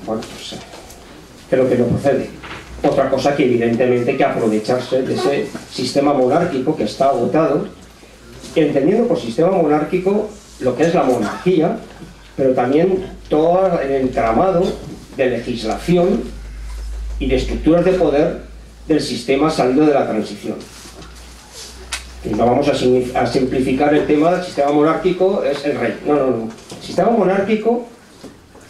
bueno, pues creo que no procede. Otra cosa que evidentemente hay que aprovecharse de ese sistema monárquico que está agotado, entendiendo por sistema monárquico lo que es la monarquía, pero también todo el entramado de legislación y de estructuras de poder del sistema salido de la transición. Y no vamos a simplificar el tema del sistema monárquico, es el rey. No, no, no. El sistema monárquico,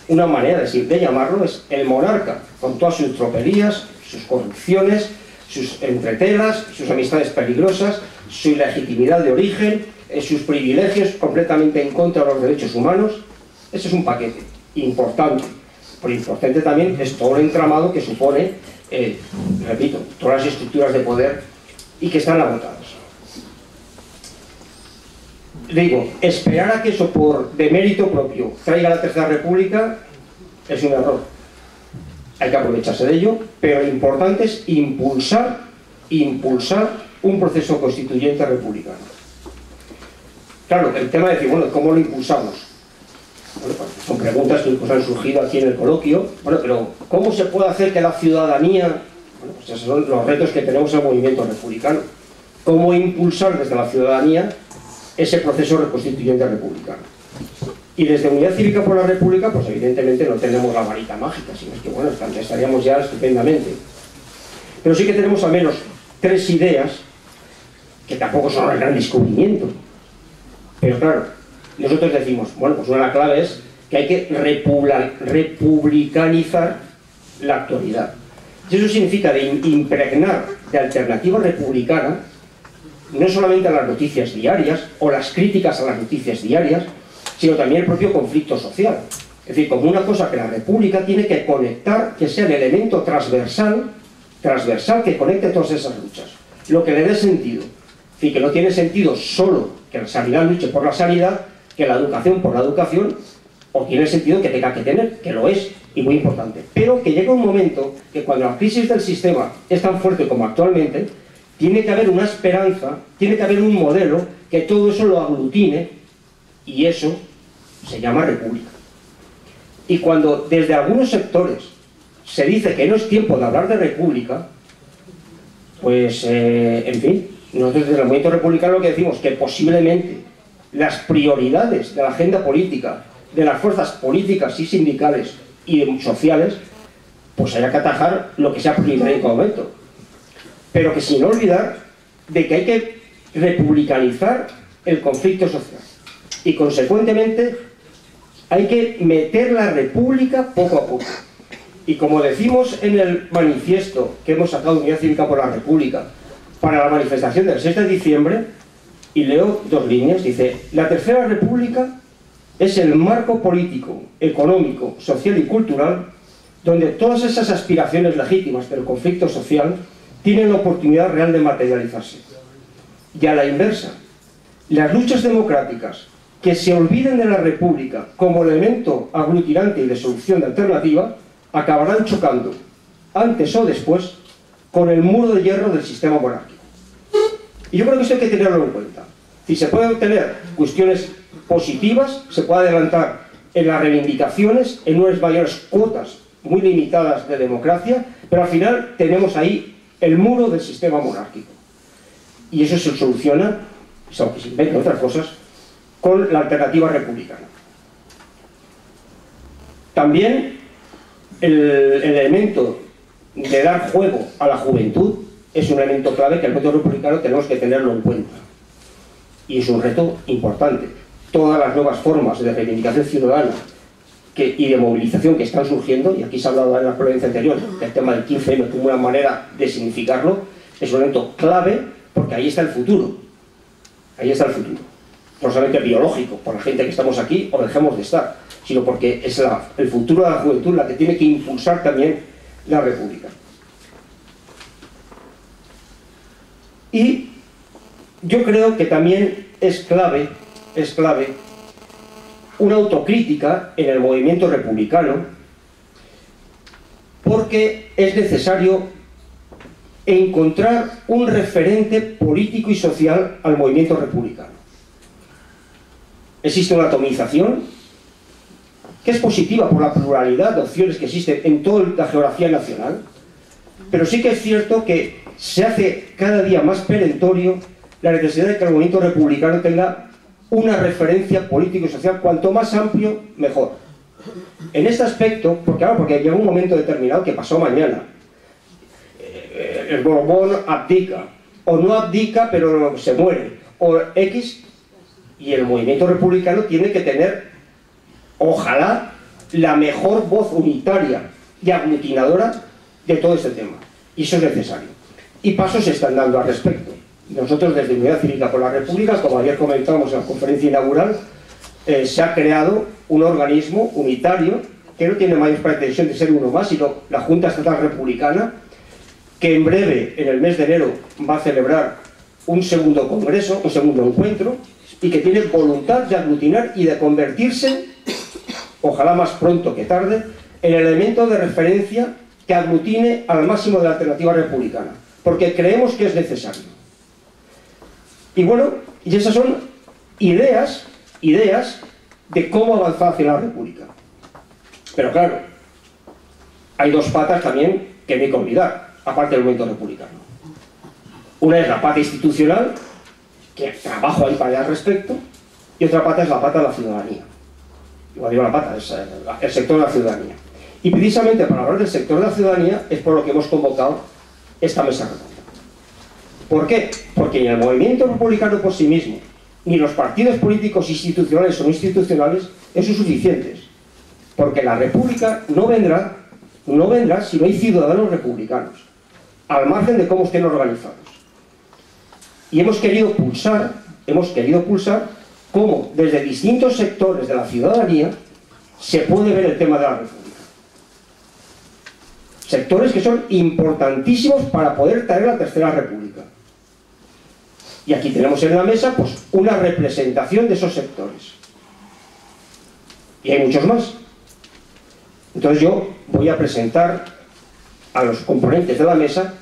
una manera de llamarlo, es el monarca, con todas sus tropelías, sus corrupciones, sus entretelas, sus amistades peligrosas, su ilegitimidad de origen, sus privilegios completamente en contra de los derechos humanos. Ese es un paquete importante. Pero importante también es todo el entramado que supone, repito, todas las estructuras de poder y que están agotadas. Digo, esperar a que eso de mérito propio traiga la Tercera República es un error. Hay que aprovecharse de ello, pero lo importante es impulsar un proceso constituyente republicano. Claro, el tema de decir, bueno, ¿cómo lo impulsamos? Bueno, pues son preguntas que incluso han surgido aquí en el coloquio. Bueno, pero ¿cómo se puede hacer que la ciudadanía... Bueno, pues esos son los retos que tenemos en el movimiento republicano. ¿Cómo impulsar desde la ciudadanía ese proceso constituyente republicano? Y desde Unidad Cívica por la República, pues evidentemente no tenemos la varita mágica, sino es que, bueno, estaríamos ya estupendamente. Pero sí que tenemos al menos 3 ideas, que tampoco son el gran descubrimiento. Pero claro, nosotros decimos, bueno, pues una de las claves es que hay que republicanizar la actualidad. Y eso significa de impregnar de alternativa republicana no solamente a las noticias diarias o las críticas a las noticias diarias, sino también el propio conflicto social. Es decir, como una cosa que la República tiene que conectar, que sea el elemento transversal que conecte todas esas luchas. Lo que le dé sentido. Es decir, que no tiene sentido solo que la sanidad luche por la sanidad, que la educación por la educación, o tiene sentido que tenga que tener, que lo es, y muy importante. Pero que llega un momento que cuando la crisis del sistema es tan fuerte como actualmente, tiene que haber una esperanza, tiene que haber un modelo que todo eso lo aglutine, y eso se llama república. Y cuando desde algunos sectores se dice que no es tiempo de hablar de república, pues, en fin, nosotros desde el movimiento republicano lo que decimos que posiblemente las prioridades de la agenda política, de las fuerzas políticas y sindicales y sociales, pues haya que atajar lo que sea prioritario en cada momento. Pero que sin olvidar de que hay que republicanizar el conflicto social. Y consecuentemente hay que meter la república poco a poco. Y como decimos en el manifiesto que hemos sacado de Unidad Cívica por la República para la manifestación del 6 de diciembre, y leo 2 líneas, dice: la Tercera República es el marco político, económico, social y cultural donde todas esas aspiraciones legítimas del conflicto social tienen la oportunidad real de materializarse. Y a la inversa, las luchas democráticas que se olviden de la República como elemento aglutinante y de solución de alternativa acabarán chocando, antes o después, con el muro de hierro del sistema monárquico. Y yo creo que esto hay que tenerlo en cuenta. Si se pueden obtener cuestiones positivas, se puede adelantar en las reivindicaciones, en unas mayores cuotas muy limitadas de democracia, pero al final tenemos ahí el muro del sistema monárquico. Y eso se soluciona, aunque se inventen otras cosas, con la alternativa republicana. También el elemento de dar juego a la juventud es un elemento clave que el movimiento republicano tenemos que tenerlo en cuenta. Y es un reto importante. Todas las nuevas formas de reivindicación ciudadana y de movilización que están surgiendo, y aquí se ha hablado en la ponencia anterior del tema del 15M como una manera de significarlo, es un elemento clave porque ahí está el futuro. Ahí está el futuro. No solamente biológico, por la gente que estamos aquí o dejemos de estar, sino porque es el futuro de la juventud la que tiene que impulsar también la República. Y yo creo que también es clave una autocrítica en el movimiento republicano, porque es necesario encontrar un referente político y social al movimiento republicano. Existe una atomización que es positiva por la pluralidad de opciones que existen en toda la geografía nacional, pero sí que es cierto que se hace cada día más perentorio la necesidad de que el movimiento republicano tenga una referencia político y social cuanto más amplio, mejor. En este aspecto, porque llega un momento determinado que pasó mañana, el Borbón abdica, o no abdica pero se muere, o X, y el movimiento republicano tiene que tener, ojalá, la mejor voz unitaria y aglutinadora de todo este tema, y eso es necesario, y pasos se están dando al respecto. Nosotros desde Unidad Cívica por la República, como ayer comentamos en la conferencia inaugural, se ha creado un organismo unitario que no tiene mayor pretensión de ser uno más, sino la Junta Estatal Republicana, que en breve, en el mes de enero, va a celebrar un segundo congreso, un segundo encuentro, y que tiene voluntad de aglutinar y de convertirse, ojalá más pronto que tarde, en el elemento de referencia que aglutine al máximo de la alternativa republicana, porque creemos que es necesario. Y bueno, y esas son ideas de cómo avanzar hacia la república. Pero claro, hay dos patas también que no hay que olvidar, aparte del movimiento republicano. Una es la pata institucional, que trabajo ahí para allá al respecto, y otra pata es la pata de la ciudadanía. Igual digo la pata, es el sector de la ciudadanía. Y precisamente para hablar del sector de la ciudadanía es por lo que hemos convocado esta mesa redonda. ¿Por qué? Porque ni el movimiento republicano por sí mismo, ni los partidos políticos institucionales o no institucionales son suficientes. Porque la república no vendrá si no hay ciudadanos republicanos, al margen de cómo estén organizados. Y hemos querido pulsar cómo desde distintos sectores de la ciudadanía se puede ver el tema de la república. Sectores que son importantísimos para poder traer la tercera república. Y aquí tenemos en la mesa pues una representación de esos sectores. Y hay muchos más. Entonces yo voy a presentar a los componentes de la mesa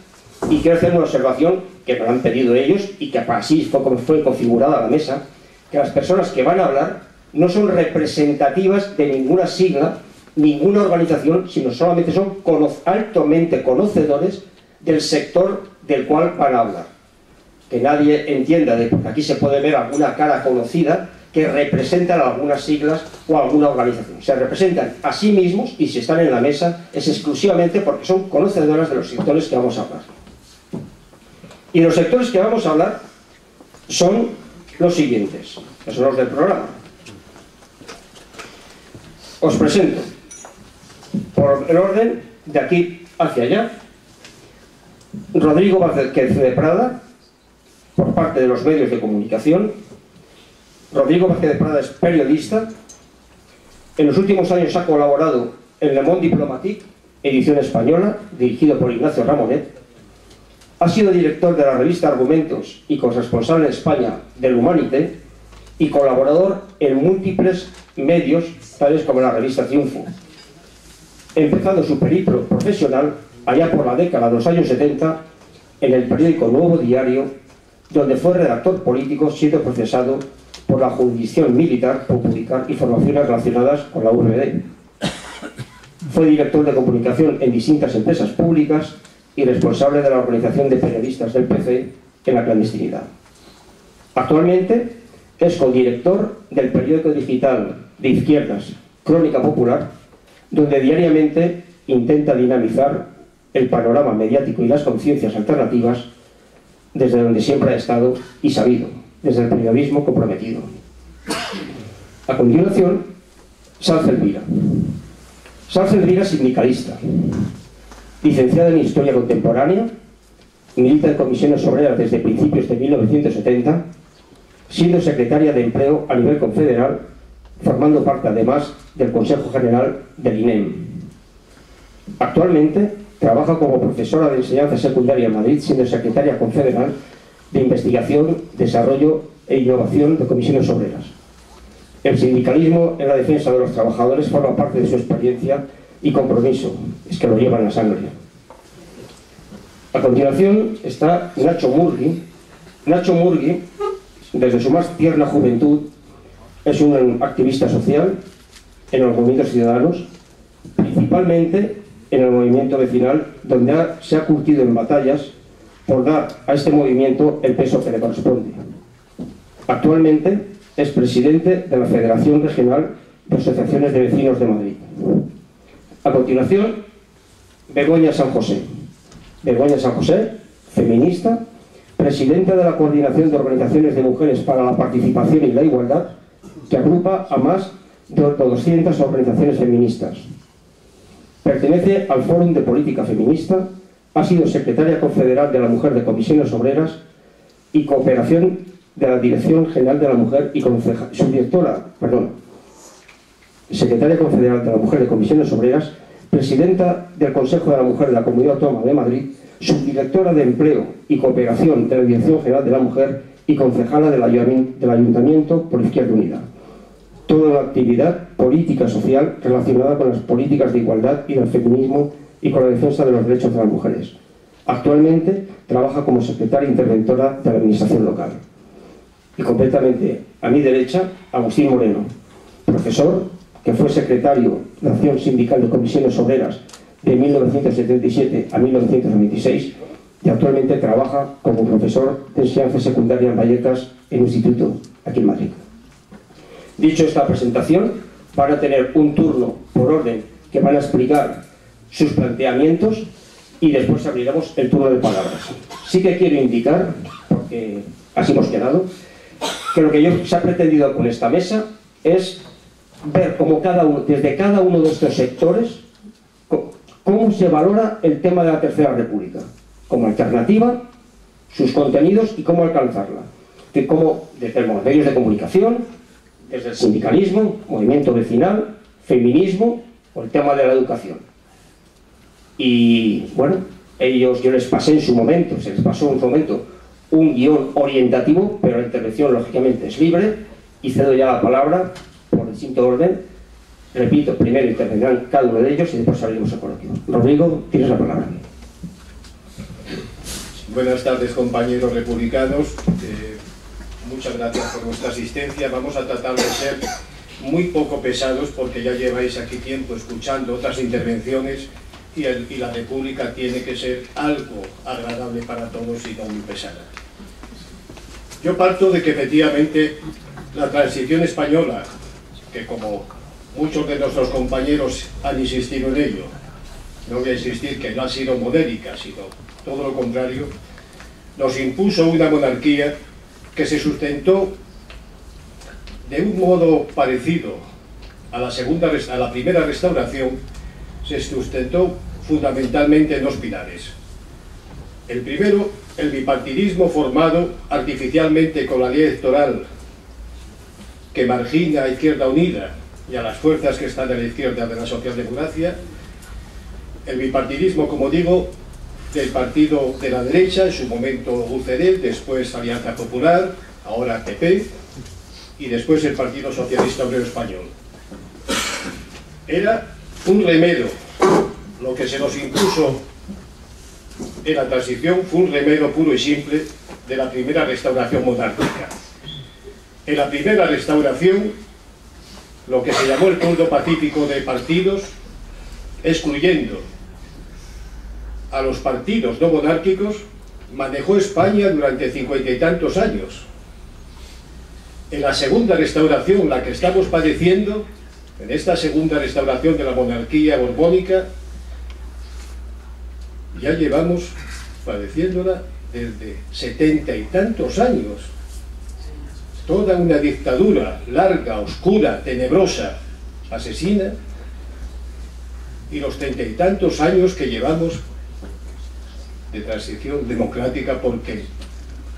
y quiero hacer una observación que me lo han pedido ellos y que así fue como fue configurada la mesa, que las personas que van a hablar no son representativas de ninguna sigla, ninguna organización, sino solamente son altamente conocedores del sector del cual van a hablar. Que nadie entienda de porque aquí se puede ver alguna cara conocida que representan algunas siglas o alguna organización. Se representan a sí mismos y si están en la mesa es exclusivamente porque son conocedoras de los sectores que vamos a hablar. Y los sectores que vamos a hablar son los siguientes, que son los del programa. Os presento, por el orden, de aquí hacia allá, Rodrigo Vázquez de Prada, por parte de los medios de comunicación. Rodrigo Vázquez de Prada es periodista. En los últimos años ha colaborado en Le Monde Diplomatique, edición española, dirigido por Ignacio Ramonet. Ha sido director de la revista Argumentos y corresponsal en España del Humanité y colaborador en múltiples medios, tales como la revista Triunfo. Empezando su periplo profesional allá por la década de los años 70 en el periódico Nuevo Diario, donde fue redactor político, siendo procesado por la jurisdicción militar por publicar informaciones relacionadas con la URD. Fue director de comunicación en distintas empresas públicas y responsable de la organización de periodistas del PC en la clandestinidad. Actualmente es codirector del periódico digital de izquierdas Crónica Popular, donde diariamente intenta dinamizar el panorama mediático y las conciencias alternativas desde donde siempre ha estado y sabido, desde el periodismo comprometido. A continuación, Sanz Elvira. Sanz Elvira es sindicalista, licenciada en Historia Contemporánea, milita en comisiones obreras desde principios de 1970, siendo secretaria de Empleo a nivel confederal, formando parte además del Consejo General del INEM. Actualmente trabaja como profesora de enseñanza secundaria en Madrid, siendo secretaria confederal de Investigación, Desarrollo e Innovación de Comisiones Obreras. El sindicalismo en la defensa de los trabajadores forma parte de su experiencia y compromiso, es que lo lleva en la sangre. A continuación está Nacho Murgui. Nacho Murgui, desde su más tierna juventud, es un activista social, en los movimientos ciudadanos, principalmente en el movimiento vecinal, donde se ha curtido en batallas por dar a este movimiento el peso que le corresponde. Actualmente es presidente de la Federación Regional de Asociaciones de Vecinos de Madrid. A continuación, Begoña San José. Begoña San José, feminista, presidenta de la Coordinación de Organizaciones de Mujeres para la Participación y la Igualdad, que agrupa a más de 200 organizaciones feministas. Pertenece al Fórum de Política Feminista, ha sido secretaria confederal de la Mujer de Comisiones Obreras y cooperación de la Dirección General de la Mujer y secretaria confederal de la Mujer de Comisiones Obreras, presidenta del Consejo de la Mujer de la Comunidad Autónoma de Madrid, subdirectora de Empleo y Cooperación de la Dirección General de la Mujer y concejala del Ayuntamiento por Izquierda Unida. Toda la actividad política social relacionada con las políticas de igualdad y del feminismo y con la defensa de los derechos de las mujeres. Actualmente trabaja como secretaria interventora de la Administración local. Y completamente a mi derecha, Agustín Moreno, profesor que fue secretario de Acción Sindical de Comisiones Obreras de 1977 a 1996 y actualmente trabaja como profesor de enseñanza secundaria en Vallecas, en un instituto aquí en Madrid. Dicho esta presentación, van a tener un turno por orden que van a explicar sus planteamientos y después abriremos el turno de palabras. Sí que quiero indicar, porque así hemos quedado, que lo que se ha pretendido con esta mesa es ver cómo desde cada uno de estos sectores cómo se valora el tema de la Tercera República como alternativa, sus contenidos y cómo alcanzarla. Desde los medios de comunicación, desde el sindicalismo, movimiento vecinal, feminismo o el tema de la educación. Y bueno, yo les pasé en su momento, se les pasó en su momento un guión orientativo, pero la intervención lógicamente es libre y cedo ya la palabra por distinto orden. Repito, primero intervendrán cada uno de ellos y después abriremos el coloquio. Rodrigo, tienes la palabra. Buenas tardes, compañeros republicanos. Muchas gracias por vuestra asistencia. Vamos a tratar de ser muy poco pesados porque ya lleváis aquí tiempo escuchando otras intervenciones y la República tiene que ser algo agradable para todos y no muy pesada. Yo parto de que efectivamente la transición española, que como muchos de nuestros compañeros han insistido en ello, no voy a insistir que no ha sido modélica, sino todo lo contrario, nos impuso una monarquía que se sustentó de un modo parecido a la primera restauración. Se sustentó fundamentalmente en dos pilares. El primero, el bipartidismo formado artificialmente con la ley electoral que margina a Izquierda Unida y a las fuerzas que están a la izquierda de la socialdemocracia. El bipartidismo, como digo, del partido de la derecha, en su momento UCD, después Alianza Popular, ahora PP, y después el Partido Socialista Obrero Español. Era un remedio, lo que se nos impuso en la transición fue un remedio puro y simple de la primera restauración monárquica. En la primera restauración, lo que se llamó el Código Pacífico de Partidos, excluyendo a los partidos no monárquicos, manejó España durante 50 y tantos años. En la segunda restauración, la que estamos padeciendo, en esta segunda restauración de la monarquía borbónica, ya llevamos padeciéndola desde 70 y tantos años. Toda una dictadura larga, oscura, tenebrosa, asesina, y los 30 y tantos años que llevamos de transición democrática, porque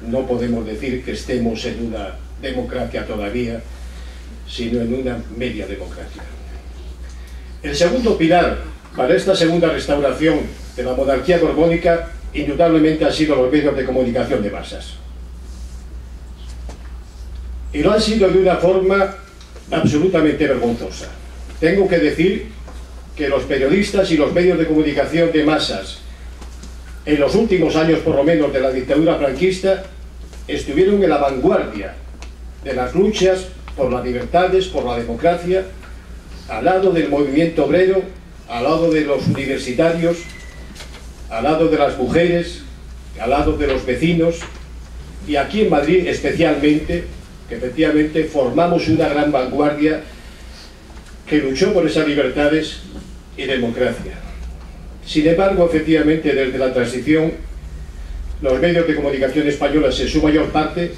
no podemos decir que estemos en una democracia todavía, sino en una media democracia. El segundo pilar para esta segunda restauración de la monarquía borbónica, indudablemente han sido los medios de comunicación de masas. Y lo han sido de una forma absolutamente vergonzosa. Tengo que decir que los periodistas y los medios de comunicación de masas, en los últimos años por lo menos de la dictadura franquista, estuvieron en la vanguardia de las luchas por las libertades, por la democracia, al lado del movimiento obrero, al lado de los universitarios, al lado de las mujeres, al lado de los vecinos, y aquí en Madrid especialmente, que efectivamente formamos una gran vanguardia que luchó por esas libertades y democracia. Sin embargo, efectivamente, desde la transición, los medios de comunicación españoles en su mayor parte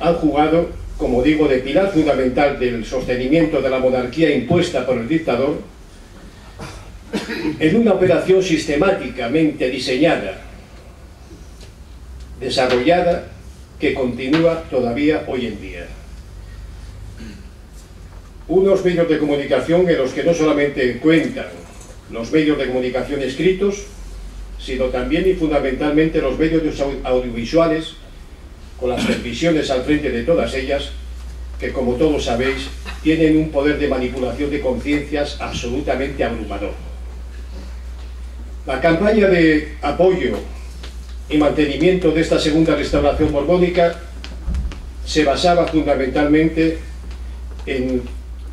han jugado, como digo, de pilar fundamental del sostenimiento de la monarquía impuesta por el dictador, en una operación sistemáticamente diseñada, desarrollada, que continúa todavía hoy en día. Unos medios de comunicación en los que no solamente cuentan los medios de comunicación escritos, sino también y fundamentalmente los medios audiovisuales, con las televisiones al frente de todas ellas, que como todos sabéis, tienen un poder de manipulación de conciencias absolutamente abrumador. La campaña de apoyo y mantenimiento de esta segunda restauración borbónica se basaba fundamentalmente en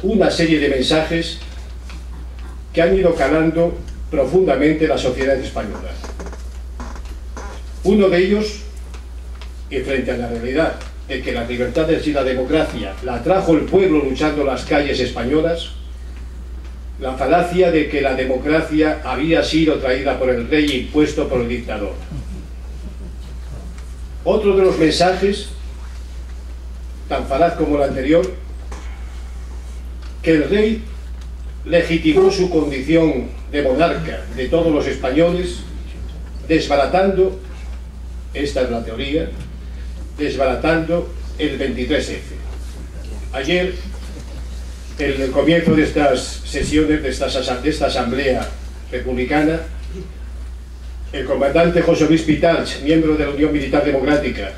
una serie de mensajes que han ido calando profundamente la sociedad española. Uno de ellos, y frente a la realidad de que las libertades y la democracia la trajo el pueblo luchando en las calles españolas, la falacia de que la democracia había sido traída por el rey e impuesto por el dictador. Otro de los mensajes, tan falaz como el anterior, que el rey legitimó su condición de monarca de todos los españoles, desbaratando, esta es la teoría, desbaratando el 23F. Ayer, en el comienzo de estas sesiones, de esta asamblea republicana, el comandante José Luis Pitarch, miembro de la Unión Militar Democrática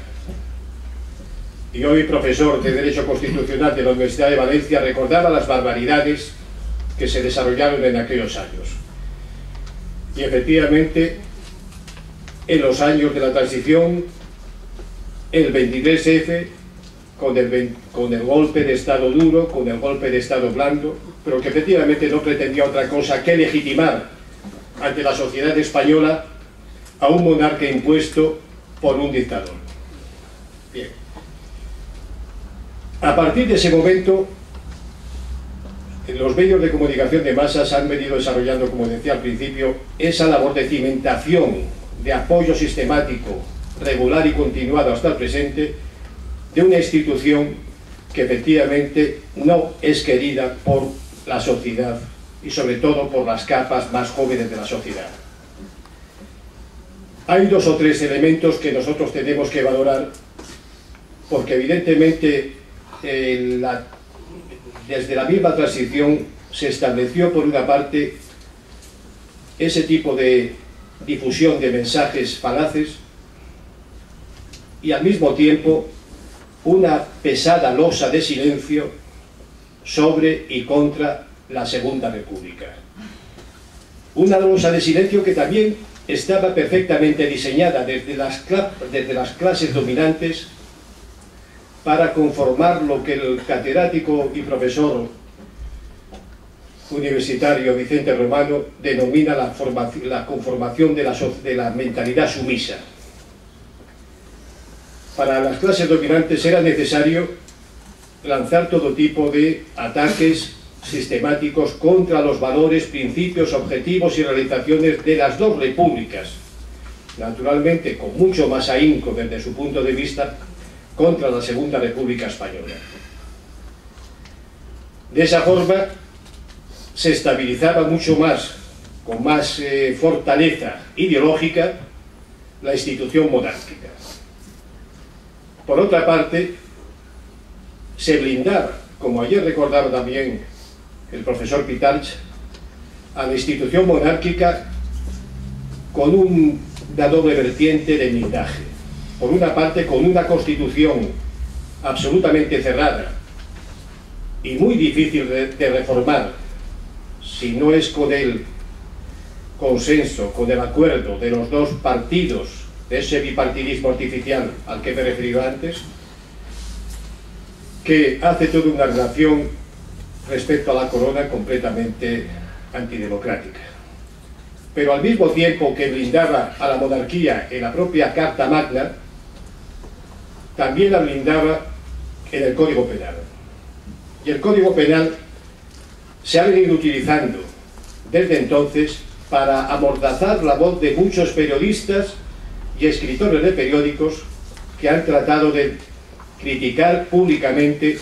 y hoy profesor de Derecho Constitucional de la Universidad de Valencia, recordaba las barbaridades que se desarrollaron en aquellos años. Y efectivamente, en los años de la transición, el 23F, con el golpe de Estado duro, con el golpe de Estado blando, pero que efectivamente no pretendía otra cosa que legitimar ante la sociedad española a un monarca impuesto por un dictador. Bien. A partir de ese momento, los medios de comunicación de masas han venido desarrollando, como decía al principio, esa labor de cimentación, de apoyo sistemático, regular y continuado hasta el presente, de una institución que efectivamente no es querida por la sociedad y sobre todo por las capas más jóvenes de la sociedad. Hay dos o tres elementos que nosotros tenemos que valorar, porque evidentemente desde la misma transición se estableció por una parte ese tipo de difusión de mensajes falaces y al mismo tiempo una pesada losa de silencio sobre y contra la Segunda República. Una losa de silencio que también estaba perfectamente diseñada desde las clases dominantes para conformar lo que el catedrático y profesor universitario Vicente Romano denomina la conformación de la mentalidad sumisa. Para las clases dominantes era necesario lanzar todo tipo de ataques sistemáticos contra los valores, principios, objetivos y realizaciones de las dos repúblicas, naturalmente con mucho más ahínco desde su punto de vista contra la Segunda República Española. De esa forma se estabilizaba mucho más, con más fortaleza ideológica, la institución monárquica. Por otra parte, se blindaba, como ayer recordaba también el profesor Pitarch, a la institución monárquica con una doble vertiente de blindaje. Por una parte, con una constitución absolutamente cerrada y muy difícil de reformar, si no es con el consenso, con el acuerdo de los dos partidos, de ese bipartidismo artificial al que me he referido antes, que hace toda una relación respecto a la corona completamente antidemocrática. Pero al mismo tiempo que blindaba a la monarquía en la propia Carta Magna, también la blindaba en el Código Penal. Y el Código Penal se ha venido utilizando desde entonces para amordazar la voz de muchos periodistas y escritores de periódicos que han tratado de criticar públicamente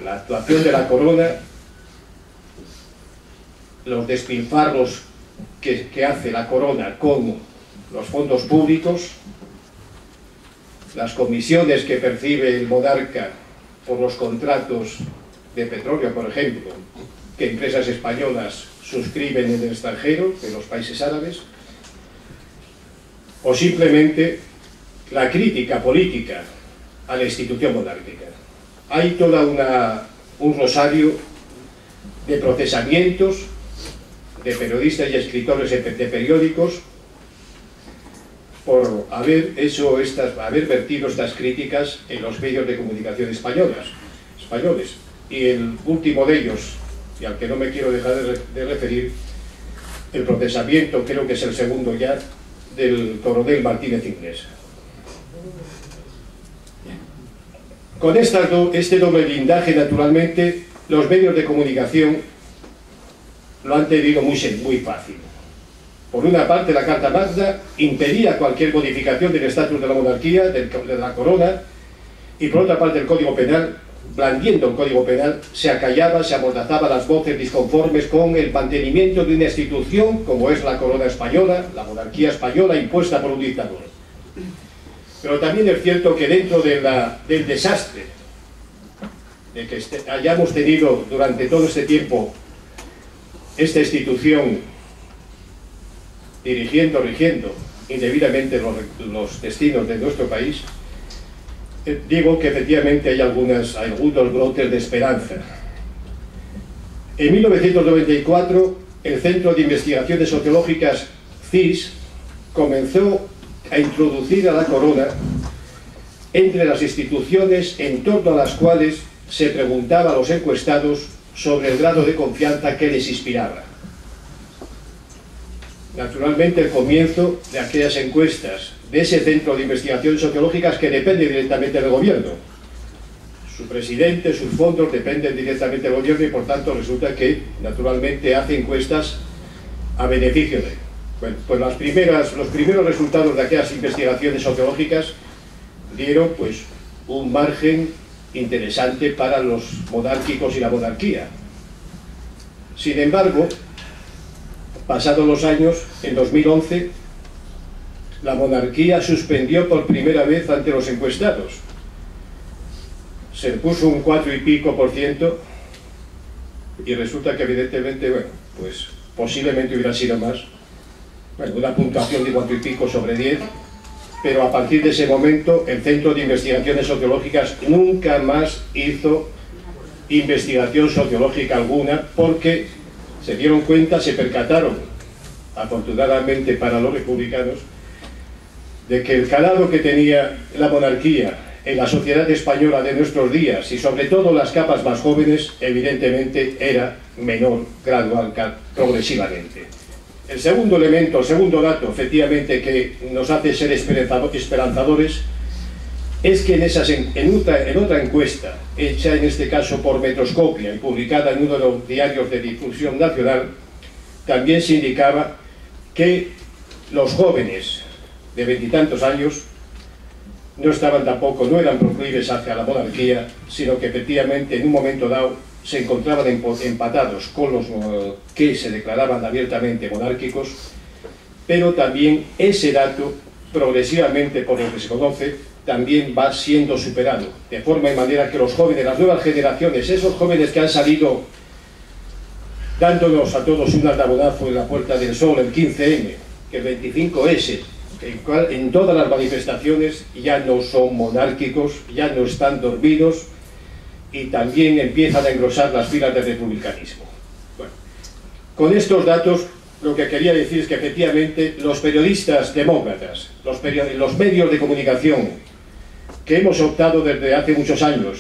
la actuación de la corona, los despilfarros que hace la corona con los fondos públicos, las comisiones que percibe el monarca por los contratos de petróleo, por ejemplo, que empresas españolas suscriben en el extranjero, en los países árabes, o simplemente la crítica política a la institución monárquica. Hay toda un rosario de procesamientos de periodistas y escritores de periódicos por haber vertido estas críticas en los medios de comunicación españoles. Y el último de ellos, y al que no me quiero dejar de referir, el procesamiento, creo que es el segundo ya, del coronel Martínez Inglés. Con este doble blindaje, naturalmente, los medios de comunicación lo han tenido muy fácil. Por una parte, la Carta Magna impedía cualquier modificación del estatus de la monarquía, de la corona, y por otra parte el Código Penal, blandiendo el Código Penal, se acallaba, se amordazaba las voces disconformes con el mantenimiento de una institución como es la corona española, la monarquía española impuesta por un dictador. Pero también es cierto que dentro del desastre de que hayamos tenido durante todo este tiempo esta institución rigiendo indebidamente los destinos de nuestro país, digo que efectivamente hay algunos brotes de esperanza. En 1994, el Centro de Investigaciones Sociológicas CIS comenzó a introducir a la corona entre las instituciones en torno a las cuales se preguntaba a los encuestados sobre el grado de confianza que les inspiraba. Naturalmente, el comienzo de aquellas encuestas de ese Centro de Investigaciones Sociológicas que depende directamente del gobierno. Su presidente, sus fondos dependen directamente del gobierno y por tanto resulta que naturalmente hace encuestas a beneficio de él. Bueno, pues los primeros resultados de aquellas investigaciones sociológicas dieron pues un margen interesante para los monárquicos y la monarquía. Sin embargo, pasados los años, en 2011, la monarquía suspendió por primera vez ante los encuestados. Se le puso un 4 y pico % y resulta que evidentemente, bueno, pues posiblemente hubiera sido más. Bueno, una puntuación de 4 y pico sobre 10, pero a partir de ese momento el Centro de Investigaciones Sociológicas nunca más hizo investigación sociológica alguna porque se dieron cuenta, se percataron, afortunadamente para los republicanos, de que el calado que tenía la monarquía en la sociedad española de nuestros días y sobre todo las capas más jóvenes, evidentemente era menor, gradual, progresivamente. El segundo elemento, el segundo dato, efectivamente, que nos hace ser esperanzadores, es que en otra encuesta, hecha en este caso por Metroscopia y publicada en uno de los diarios de difusión nacional, también se indicaba que los jóvenes de veintitantos años no eran proclives hacia la monarquía, sino que efectivamente en un momento dado se encontraban empatados con los que se declaraban abiertamente monárquicos, pero también ese dato, progresivamente por lo que se conoce, también va siendo superado, de forma y manera que los jóvenes, las nuevas generaciones, esos jóvenes que han salido dándonos a todos un aldabonazo en la Puerta del Sol, el 15M, que el 25S, en todas las manifestaciones ya no son monárquicos, ya no están dormidos y también empiezan a engrosar las filas del republicanismo. Bueno, con estos datos lo que quería decir es que efectivamente los periodistas demócratas, los medios de comunicación que hemos optado desde hace muchos años,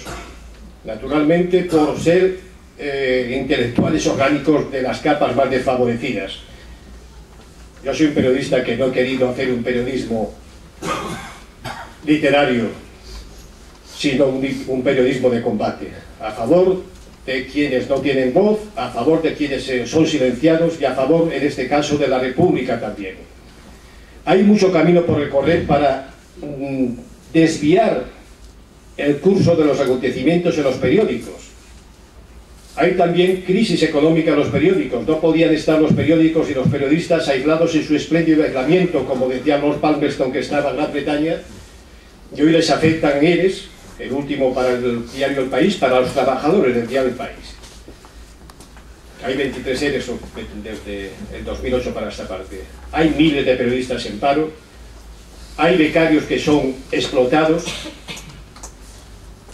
naturalmente por ser intelectuales orgánicos de las capas más desfavorecidas. Yo soy un periodista que no he querido hacer un periodismo literario, sino un periodismo de combate, a favor de quienes no tienen voz, a favor de quienes son silenciados y a favor, en este caso, de la República también. Hay mucho camino por recorrer para desviar el curso de los acontecimientos en los periódicos. Hay también crisis económica en los periódicos. No podían estar los periódicos y los periodistas aislados en su espléndido aislamiento, como decía Lord Palmerston, que estaba en Gran Bretaña, y hoy les afectan ERES, el último para el diario El País, para los trabajadores del diario El País. Hay 23 ERES desde el 2008 para esta parte. Hay miles de periodistas en paro, hay becarios que son explotados,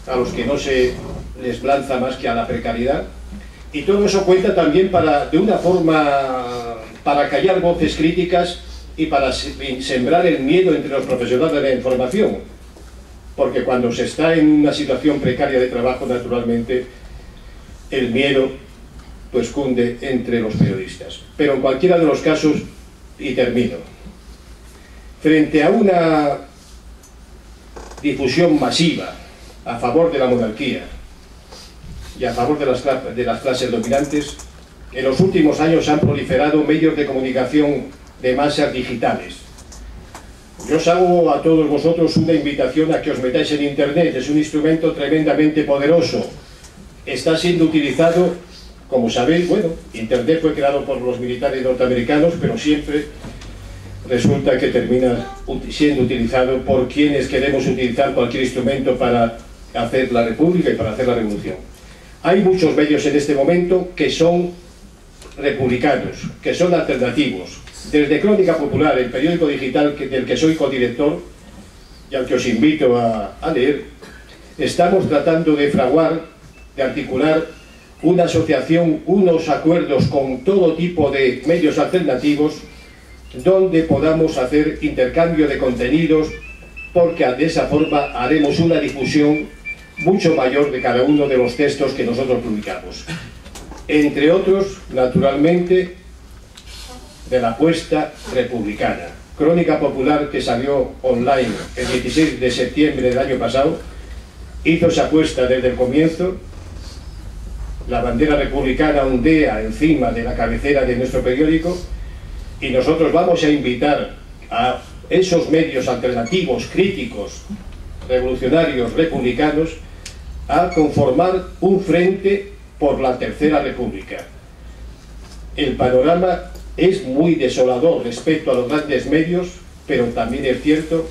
a los que no se les lanza más que a la precariedad, y todo eso cuenta también de una forma para callar voces críticas y para sembrar el miedo entre los profesionales de la información, porque cuando se está en una situación precaria de trabajo, naturalmente el miedo pues cunde entre los periodistas. Pero en cualquiera de los casos, y termino, frente a una difusión masiva a favor de la monarquía y a favor de las clases dominantes, en los últimos años han proliferado medios de comunicación de masas digitales. Yo os hago a todos vosotros una invitación a que os metáis en Internet. Es un instrumento tremendamente poderoso. Está siendo utilizado, como sabéis, bueno, Internet fue creado por los militares norteamericanos, pero siempre resulta que termina siendo utilizado por quienes queremos utilizar cualquier instrumento para hacer la República y para hacer la Revolución. Hay muchos medios en este momento que son republicanos, que son alternativos. Desde Crónica Popular, el periódico digital del que soy codirector y al que os invito a leer, estamos tratando de fraguar, de articular una asociación, unos acuerdos con todo tipo de medios alternativos donde podamos hacer intercambio de contenidos, porque de esa forma haremos una difusión mucho mayor de cada uno de los textos que nosotros publicamos. Entre otros, naturalmente, de la apuesta republicana. Crónica Popular, que salió online el 16 de septiembre del año pasado, hizo esa apuesta desde el comienzo. La bandera republicana ondea encima de la cabecera de nuestro periódico y nosotros vamos a invitar a esos medios alternativos, críticos, revolucionarios, republicanos, a conformar un frente por la Tercera República. El panorama es muy desolador respecto a los grandes medios, pero también es cierto,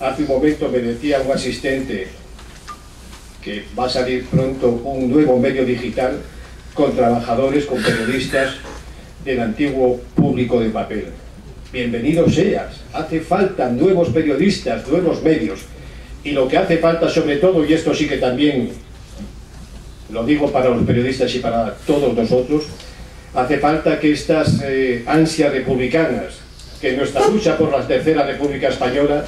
hace un momento me decía un asistente que va a salir pronto un nuevo medio digital con trabajadores, con periodistas del antiguo público de papel. Bienvenido seas, hace falta nuevos periodistas, nuevos medios, y lo que hace falta sobre todo, y esto sí que también lo digo para los periodistas y para todos nosotros, hace falta que estas ansias republicanas, que nuestra lucha por la Tercera República Española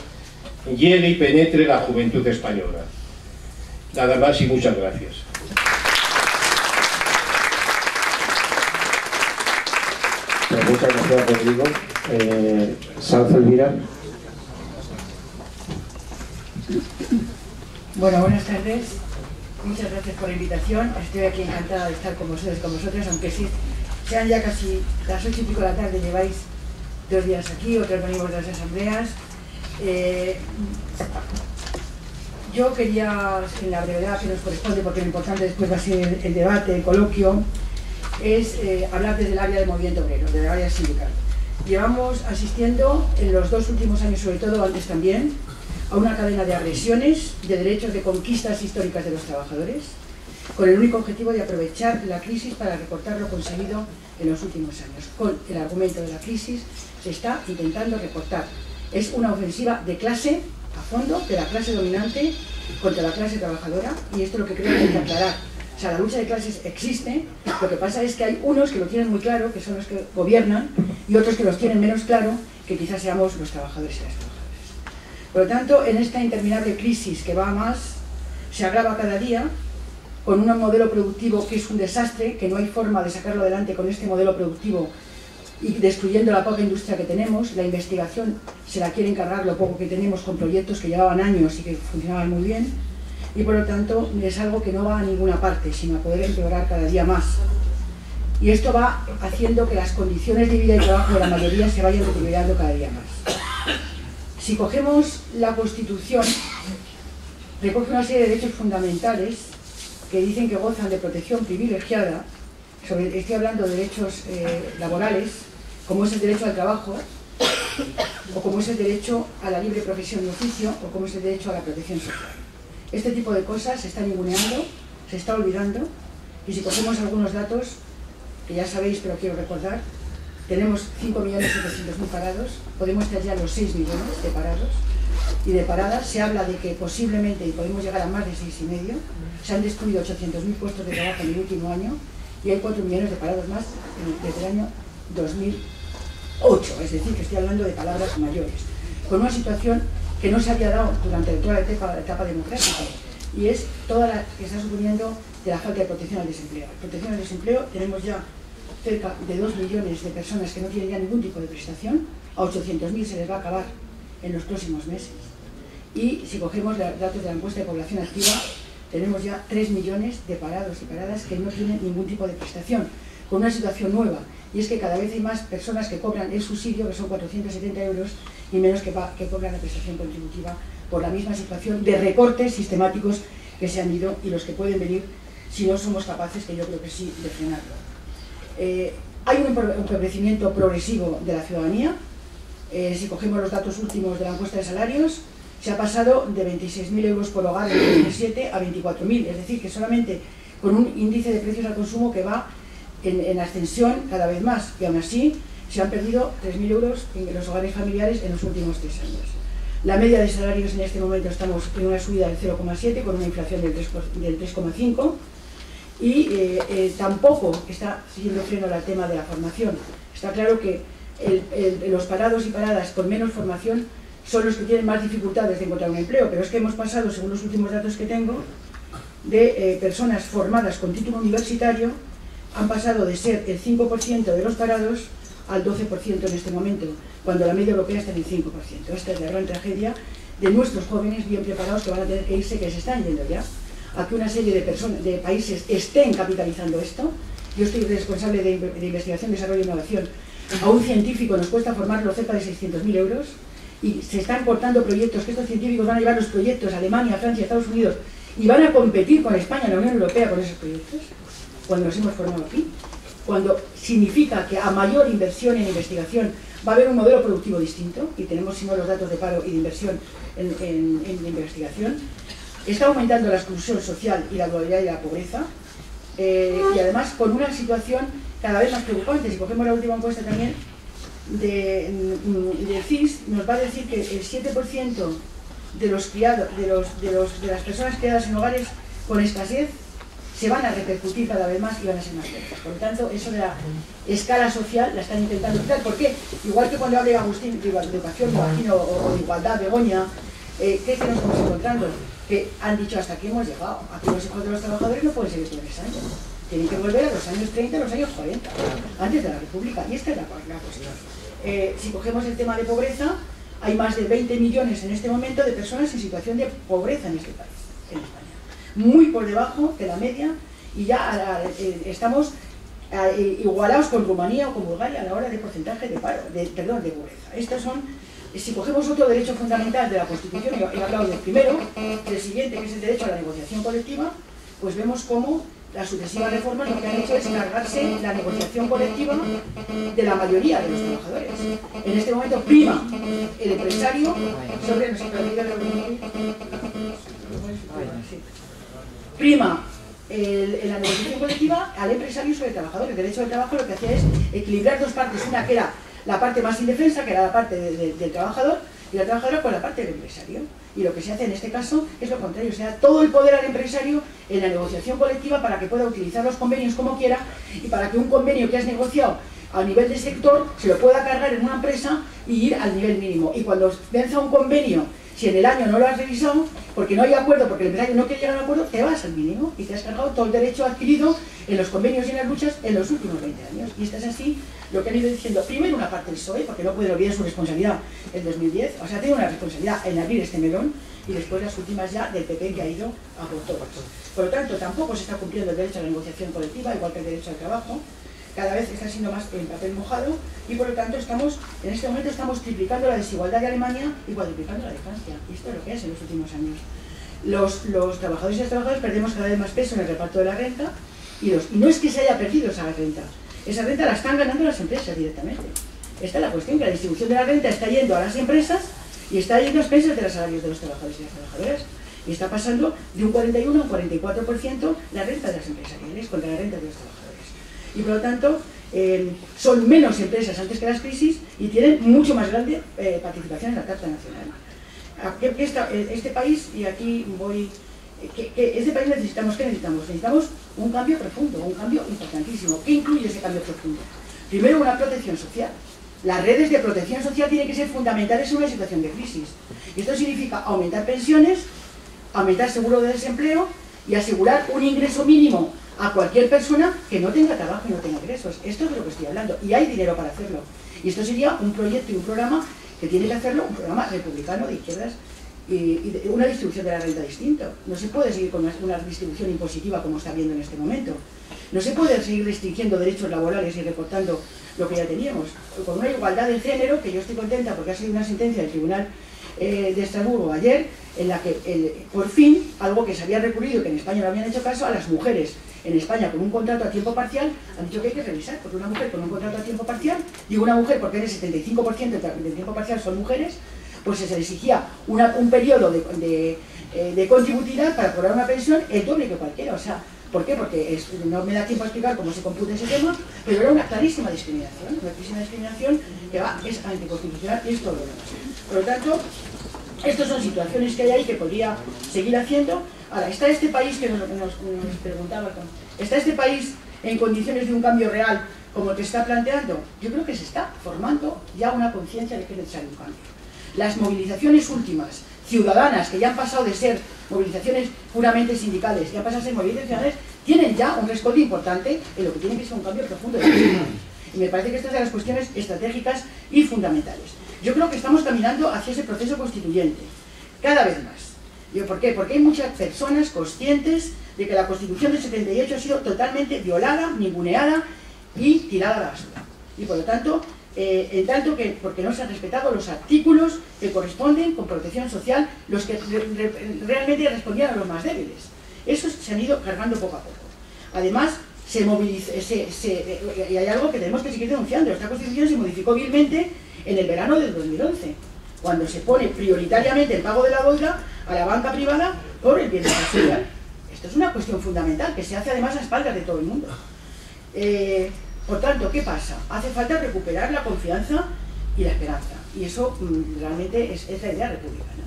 hiele y penetre la juventud española. Nada más y muchas gracias. Pues muchas gracias, Rodrigo. Sanz Elvira. Bueno, buenas tardes. Muchas gracias por la invitación. Estoy aquí encantada de estar con vosotros, aunque sí sean ya casi las 8 y pico de la tarde. Lleváis 2 días aquí, otros venimos de las asambleas. Yo quería, en la brevedad que nos corresponde, porque lo importante después va a ser el debate, el coloquio, es hablar desde el área del movimiento obrero, desde el área sindical. Llevamos asistiendo en los 2 últimos años, sobre todo antes también, a una cadena de agresiones, de derechos, de conquistas históricas de los trabajadores, con el único objetivo de aprovechar la crisis para recortar lo conseguido en los últimos años. Con el argumento de la crisis se está intentando recortar. Es una ofensiva de clase, a fondo, de la clase dominante contra la clase trabajadora, y esto es lo que creo que hay que aclarar. O sea, la lucha de clases existe, lo que pasa es que hay unos que lo tienen muy claro, que son los que gobiernan, y otros que los tienen menos claro, que quizás seamos los trabajadores y las trabajadoras. Por lo tanto, en esta interminable crisis que va a más, se agrava cada día, con un modelo productivo que es un desastre, que no hay forma de sacarlo adelante con este modelo productivo y destruyendo la poca industria que tenemos. La investigación se la quiere encargar lo poco que tenemos con proyectos que llevaban años y que funcionaban muy bien, y por lo tanto es algo que no va a ninguna parte, sino a poder empeorar cada día más. Y esto va haciendo que las condiciones de vida y trabajo de la mayoría se vayan deteriorando cada día más. Si cogemos la Constitución, recoge una serie de derechos fundamentales que dicen que gozan de protección privilegiada. Estoy hablando de derechos laborales, como es el derecho al trabajo, o como es el derecho a la libre profesión y oficio, o como es el derecho a la protección social. Este tipo de cosas se están ninguneando, se está olvidando, y si cogemos algunos datos, que ya sabéis, pero quiero recordar, tenemos 5.700.000 parados, podemos estar ya a los 6 millones de parados, y de paradas se habla de que posiblemente, y podemos llegar a más de 6,5, se han destruido 800.000 puestos de trabajo en el último año, y hay 4 millones de parados más desde el año 2008, es decir, que estoy hablando de palabras mayores, con una situación que no se había dado durante toda la etapa democrática, y es toda la que está suponiendo de la falta de protección al desempleo. Protección al desempleo, tenemos ya cerca de 2 millones de personas que no tienen ya ningún tipo de prestación, a 800.000 se les va a acabar en los próximos meses, y si cogemos los datos de la encuesta de población activa, tenemos ya 3 millones de parados y paradas que no tienen ningún tipo de prestación, con una situación nueva, y es que cada vez hay más personas que cobran el subsidio, que son 470 euros, y menos que cobran la prestación contributiva, por la misma situación de recortes sistemáticos que se han ido y los que pueden venir si no somos capaces, que yo creo que sí, de frenarlo. Hay un empobrecimiento progresivo de la ciudadanía. Si cogemos los datos últimos de la encuesta de salarios, se ha pasado de 26.000 euros por hogar en 2007 a 24.000, es decir, que solamente con un índice de precios al consumo que va en ascensión cada vez más, y aún así se han perdido 3.000 euros en los hogares familiares en los últimos 3 años. La media de salarios en este momento estamos en una subida del 0,7 con una inflación del 3,5, y tampoco está siguiendo freno al tema de la formación. Está claro que los parados y paradas con menos formación son los que tienen más dificultades de encontrar un empleo, pero es que hemos pasado, según los últimos datos que tengo, de personas formadas con título universitario, han pasado de ser el 5% de los parados al 12% en este momento, cuando la media europea está en el 5%. Esta es la gran tragedia de nuestros jóvenes bien preparados que van a tener que irse, que se están yendo ya, a que una serie de países estén capitalizando esto. Yo estoy responsable de investigación, desarrollo e innovación. A un científico nos cuesta formarlo cerca de 600.000 euros, y se están cortando proyectos, que estos científicos van a llevar los proyectos a Alemania, Francia, Estados Unidos, y van a competir con España, la Unión Europea, con esos proyectos, cuando los hemos formado aquí, cuando significa que a mayor inversión en investigación va a haber un modelo productivo distinto, y tenemos, si no, los datos de paro y de inversión en investigación. Está aumentando la exclusión social y la dualidad y la pobreza, y además con una situación cada vez más preocupante. Si cogemos la última encuesta también de CIS, nos va a decir que el 7% de los criados, de las personas criadas en hogares con escasez se van a repercutir cada vez más y van a ser más lentas. Por lo tanto, eso de la escala social la están intentando quitar. ¿Por qué? Igual que cuando habla Agustín de educación, me imagino, o de igualdad, Begoña, ¿qué es que nos estamos encontrando? Que han dicho hasta aquí hemos llegado. Aquí los hijos de los trabajadores no pueden seguir por 3 años. Tienen que volver a los años 30, a los años 40, antes de la República. Y esta es la cuestión. Si cogemos el tema de pobreza, hay más de 20 millones en este momento de personas en situación de pobreza en este país, en España. Muy por debajo de la media, y ya estamos igualados con Rumanía o con Bulgaria a la hora de porcentaje de paro, de pobreza. Estos son, si cogemos otro derecho fundamental de la Constitución, he hablado del primero, del siguiente, que es el derecho a la negociación colectiva, pues vemos cómo las sucesivas reformas lo que han hecho es cargarse la negociación colectiva de la mayoría de los trabajadores. En este momento prima el empresario sobre prima la negociación colectiva al empresario sobre el trabajador. El derecho del trabajo lo que hacía es equilibrar dos partes, una que era la parte más indefensa, que era la parte del trabajador, y la trabajadora con la parte del empresario. Y lo que se hace en este caso es lo contrario, o sea, todo el poder al empresario en la negociación colectiva para que pueda utilizar los convenios como quiera, y para que un convenio que has negociado a nivel de sector se lo pueda cargar en una empresa y ir al nivel mínimo. Y cuando venza un convenio, Si en el año no lo has revisado, porque no hay acuerdo, porque el empresario no quiere llegar a un acuerdo, te vas al mínimo y te has cargado todo el derecho adquirido en los convenios y en las luchas en los últimos 20 años. Y esto es así lo que han ido diciendo, primero una parte del PSOE, porque no puede olvidar su responsabilidad en 2010, o sea, tiene una responsabilidad en abrir este melón, y después las últimas ya del PP, que ha ido a por todas. Por lo tanto, tampoco se está cumpliendo el derecho a la negociación colectiva, igual que el derecho al trabajo. Cada vez está siendo más en papel mojado, y por lo tanto en este momento estamos triplicando la desigualdad de Alemania y cuadruplicando la de Francia. Y esto es lo que es en los últimos años. Los trabajadores y las trabajadoras perdemos cada vez más peso en el reparto de la renta, y no es que se haya perdido esa renta la están ganando las empresas directamente. Esta es la cuestión, que la distribución de la renta está yendo a las empresas y está yendo a expensas de los salarios de los trabajadores y las trabajadoras. Y está pasando de un 41 a un 44% la renta de las empresariales contra la renta de los trabajadores. Y por lo tanto, son menos empresas antes que las crisis y tienen mucho más grande participación en la Carta Nacional. Este país, y aquí voy... este país necesitamos, ¿qué necesitamos? Necesitamos un cambio profundo, un cambio importantísimo. ¿Qué incluye ese cambio profundo? Primero, una protección social. Las redes de protección social tienen que ser fundamentales en una situación de crisis. Y esto significa aumentar pensiones, aumentar seguro de desempleo y asegurar un ingreso mínimo a cualquier persona que no tenga trabajo y no tenga ingresos. Esto es de lo que estoy hablando. Y hay dinero para hacerlo. Y esto sería un proyecto y un programa que tiene que hacerlo, un programa republicano de izquierdas, y una distribución de la renta distinta. No se puede seguir con una distribución impositiva como está habiendo en este momento. No se puede seguir restringiendo derechos laborales y recortando lo que ya teníamos. Con una igualdad de género, que yo estoy contenta porque ha sido una sentencia del Tribunal de Estrasburgo ayer, en la que por fin, algo que se había recurrido y que en España no habían hecho caso, a las mujeres en España con un contrato a tiempo parcial, han dicho que hay que revisar, porque una mujer con un contrato a tiempo parcial, digo una mujer porque el 75% del tiempo parcial son mujeres, pues se le exigía un periodo de contributividad para cobrar una pensión el doble que cualquiera. O sea, ¿por qué? Porque no me da tiempo a explicar cómo se computa ese tema, pero era una clarísima discriminación que es anticonstitucional y es todo lo demás. Por lo tanto, estas son situaciones que hay ahí que podría seguir haciendo. Ahora, ¿está este país que nos preguntaba? ¿Está este país en condiciones de un cambio real como el que está planteando? Yo creo que se está formando ya una conciencia de que es necesario un cambio. Las movilizaciones últimas, ciudadanas, que ya han pasado de ser movilizaciones puramente sindicales, ya pasan a ser movilizaciones ciudadanas, tienen ya un rescoldo importante en lo que tiene que ser un cambio profundo de la sociedad. Y me parece que estas son las cuestiones estratégicas y fundamentales. Yo creo que estamos caminando hacia ese proceso constituyente, cada vez más. ¿Por qué? Porque hay muchas personas conscientes de que la Constitución del 78 ha sido totalmente violada, ninguneada y tirada a la basura. Y por lo tanto, en tanto que porque no se han respetado los artículos que corresponden con protección social, los que realmente respondían a los más débiles. Esos se han ido cargando poco a poco. Además, y hay algo que tenemos que seguir denunciando. Esta Constitución se modificó vilmente en el verano del 2011, cuando se pone prioritariamente el pago de la deuda a la banca privada por el bienestar social. Esto es una cuestión fundamental, que se hace además a espaldas de todo el mundo. Por tanto, ¿qué pasa? Hace falta recuperar la confianza y la esperanza. Y eso realmente es la idea republicana.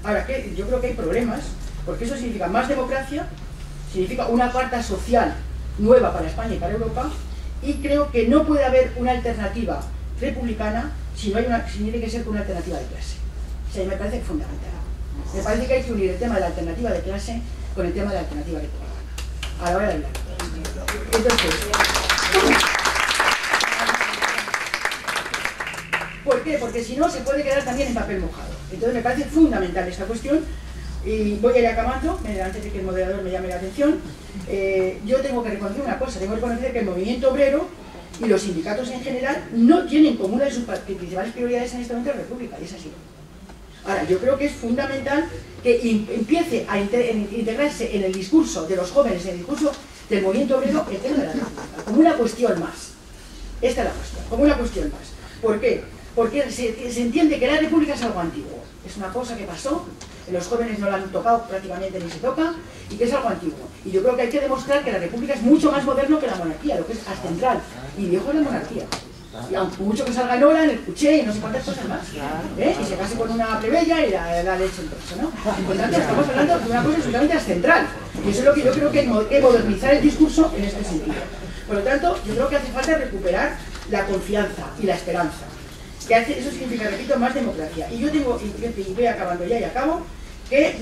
Ahora, yo creo que hay problemas, porque eso significa más democracia, significa una carta social nueva para España y para Europa, y creo que no puede haber una alternativa republicana si tiene que ser con una alternativa de clase. O sea, me parece fundamental. Me parece que hay que unir el tema de la alternativa de clase con el tema de la alternativa republicana a la hora de hablar. Entonces, ¿por qué? Porque si no se puede quedar también en papel mojado. Entonces me parece fundamental esta cuestión, y voy a ir acabando antes de que el moderador me llame la atención. Yo tengo que reconocer una cosa, tengo que reconocer que el movimiento obrero y los sindicatos en general no tienen como una de sus principales prioridades en este momento la República, y es así. Ahora, yo creo que es fundamental que empiece a integrarse en el discurso de los jóvenes, en el discurso del movimiento obrero, el tema de la República, como una cuestión más. Esta es la cuestión, como una cuestión más. ¿Por qué? Porque se entiende que la República es algo antiguo, es una cosa que pasó, los jóvenes no la han tocado prácticamente ni se toca, y que es algo antiguo. Y yo creo que hay que demostrar que la República es mucho más moderno que la monarquía, lo que es ascentral, y viejo es la monarquía. Y aunque mucho que salga en hora, en el cuché y no sé cuántas cosas más, y se case con una plebeya y la leche en torso, ¿no? Por lo tanto, estamos hablando de una cosa absolutamente ascentral, y eso es lo que yo creo que hay que modernizar el discurso en este sentido. Por lo tanto, yo creo que hace falta recuperar la confianza y la esperanza. que hace, eso significa, repito, más democracia. Y yo tengo, y voy acabando ya y acabo, que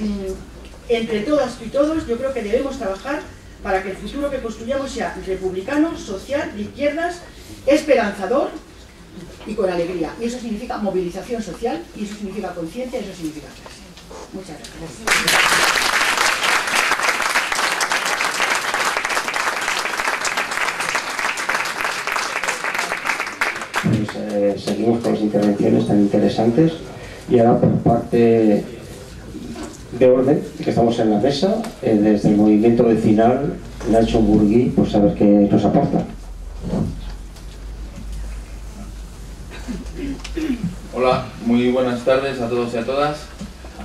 entre todas y todos yo creo que debemos trabajar para que el futuro que construyamos sea republicano, social, de izquierdas, esperanzador y con alegría. Y eso significa movilización social, y eso significa conciencia, y eso significa clase. Muchas gracias. Pues, seguimos con las intervenciones tan interesantes y ahora por parte de orden, que estamos en la mesa, desde el movimiento vecinal, Nacho Burgui, por saber qué nos aporta. Hola, muy buenas tardes a todos y a todas.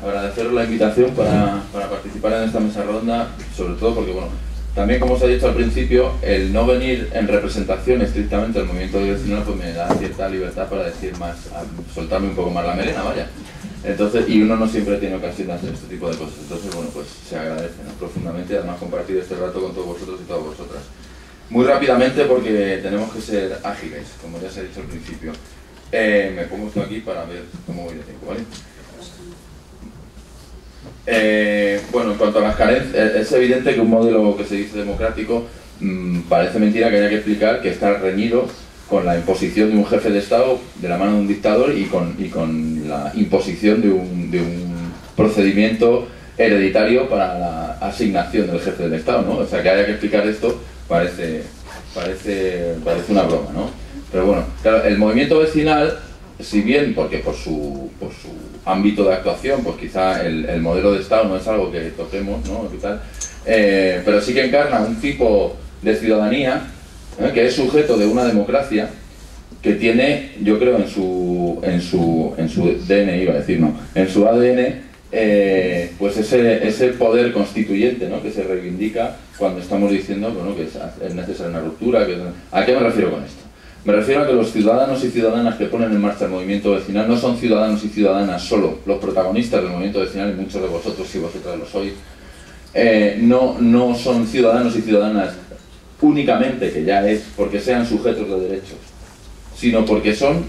Agradeceros la invitación para participar en esta mesa redonda, sobre todo porque, bueno, también como os he dicho al principio, el no venir en representación estrictamente del movimiento vecinal pues me da cierta libertad para decir más, soltarme un poco más la melena, vaya. Entonces, y uno no siempre tiene ocasión de hacer este tipo de cosas, entonces bueno, pues se agradece, ¿no?, profundamente, además compartir este rato con todos vosotros y todas vosotras. Muy rápidamente porque tenemos que ser ágiles, como ya se ha dicho al principio. Me pongo esto aquí para ver cómo voy de tiempo, ¿vale? Bueno, en cuanto a las carencias, es evidente que un modelo que se dice democrático parece mentira que haya que explicar que está reñido con la imposición de un jefe de Estado de la mano de un dictador y con la imposición de un procedimiento hereditario para la asignación del jefe del Estado, ¿no? O sea, que haya que explicar esto parece una broma, ¿no? Pero bueno, claro, el movimiento vecinal, si bien, porque por su ámbito de actuación, pues quizá el modelo de Estado no es algo que toquemos, ¿no?, y tal, pero sí que encarna un tipo de ciudadanía que es sujeto de una democracia que tiene, yo creo, en su DNI, iba a decir, no, en su ADN, pues ese poder constituyente, ¿no?, que se reivindica cuando estamos diciendo, bueno, que es necesaria una ruptura. ¿A qué me refiero con esto? Me refiero a que los ciudadanos y ciudadanas que ponen en marcha el movimiento vecinal no son ciudadanos y ciudadanas solo los protagonistas del movimiento vecinal, y muchos de vosotros, si vosotras lo sois, no son ciudadanos y ciudadanas únicamente, que ya es porque sean sujetos de derechos, sino porque son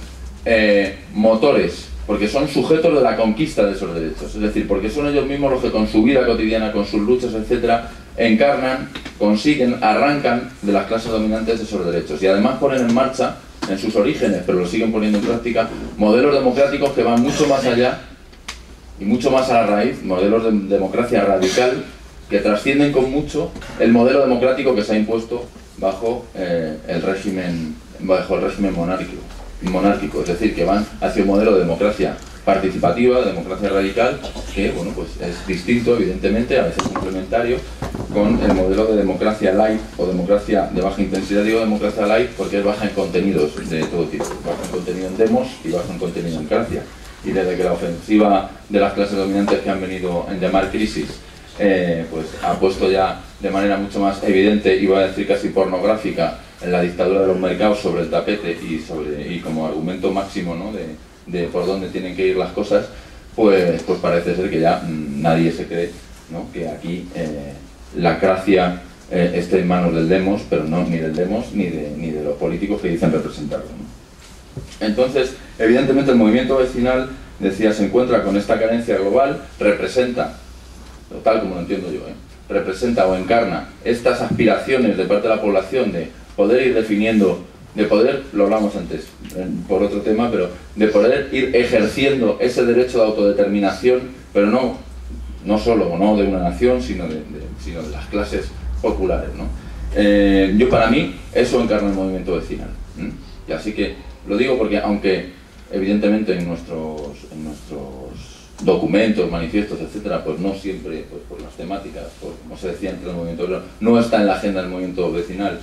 motores, porque son sujetos de la conquista de esos derechos, es decir, porque son ellos mismos los que con su vida cotidiana, con sus luchas, etcétera, encarnan, consiguen, arrancan de las clases dominantes esos derechos, y además ponen en marcha, en sus orígenes, pero lo siguen poniendo en práctica, modelos democráticos que van mucho más allá y mucho más a la raíz, modelos de democracia radical que trascienden con mucho el modelo democrático que se ha impuesto bajo el régimen monárquico, es decir, que van hacia un modelo de democracia participativa, de democracia radical, que, bueno, pues es distinto, evidentemente, a veces complementario, con el modelo de democracia light o democracia de baja intensidad. Digo democracia light porque es baja en contenidos de todo tipo, baja en contenido en demos y baja en contenido en democracia. Y desde que la ofensiva de las clases dominantes, que han venido en llamar crisis, pues ha puesto ya de manera mucho más evidente, iba a decir casi pornográfica, en la dictadura de los mercados sobre el tapete y como argumento máximo, ¿no?, de por dónde tienen que ir las cosas, pues parece ser que ya nadie se cree, ¿no?, que aquí la cracia esté en manos del demos, pero no ni del demos ni de los políticos que dicen representarlo, ¿no? Entonces, evidentemente el movimiento vecinal, decía, se encuentra con esta carencia global, representa, tal como lo entiendo yo, representa o encarna estas aspiraciones de parte de la población de poder ir definiendo, de poder, lo hablamos antes por otro tema, pero de poder ir ejerciendo ese derecho de autodeterminación, pero no solo no de una nación, sino de las clases populares, ¿no? Para mí eso encarna el movimiento vecinal, y así que lo digo porque, aunque evidentemente en nuestros documentos, manifiestos, etcétera, pues no siempre, pues por las temáticas, como se decía entre el movimiento obrero, no está en la agenda del movimiento vecinal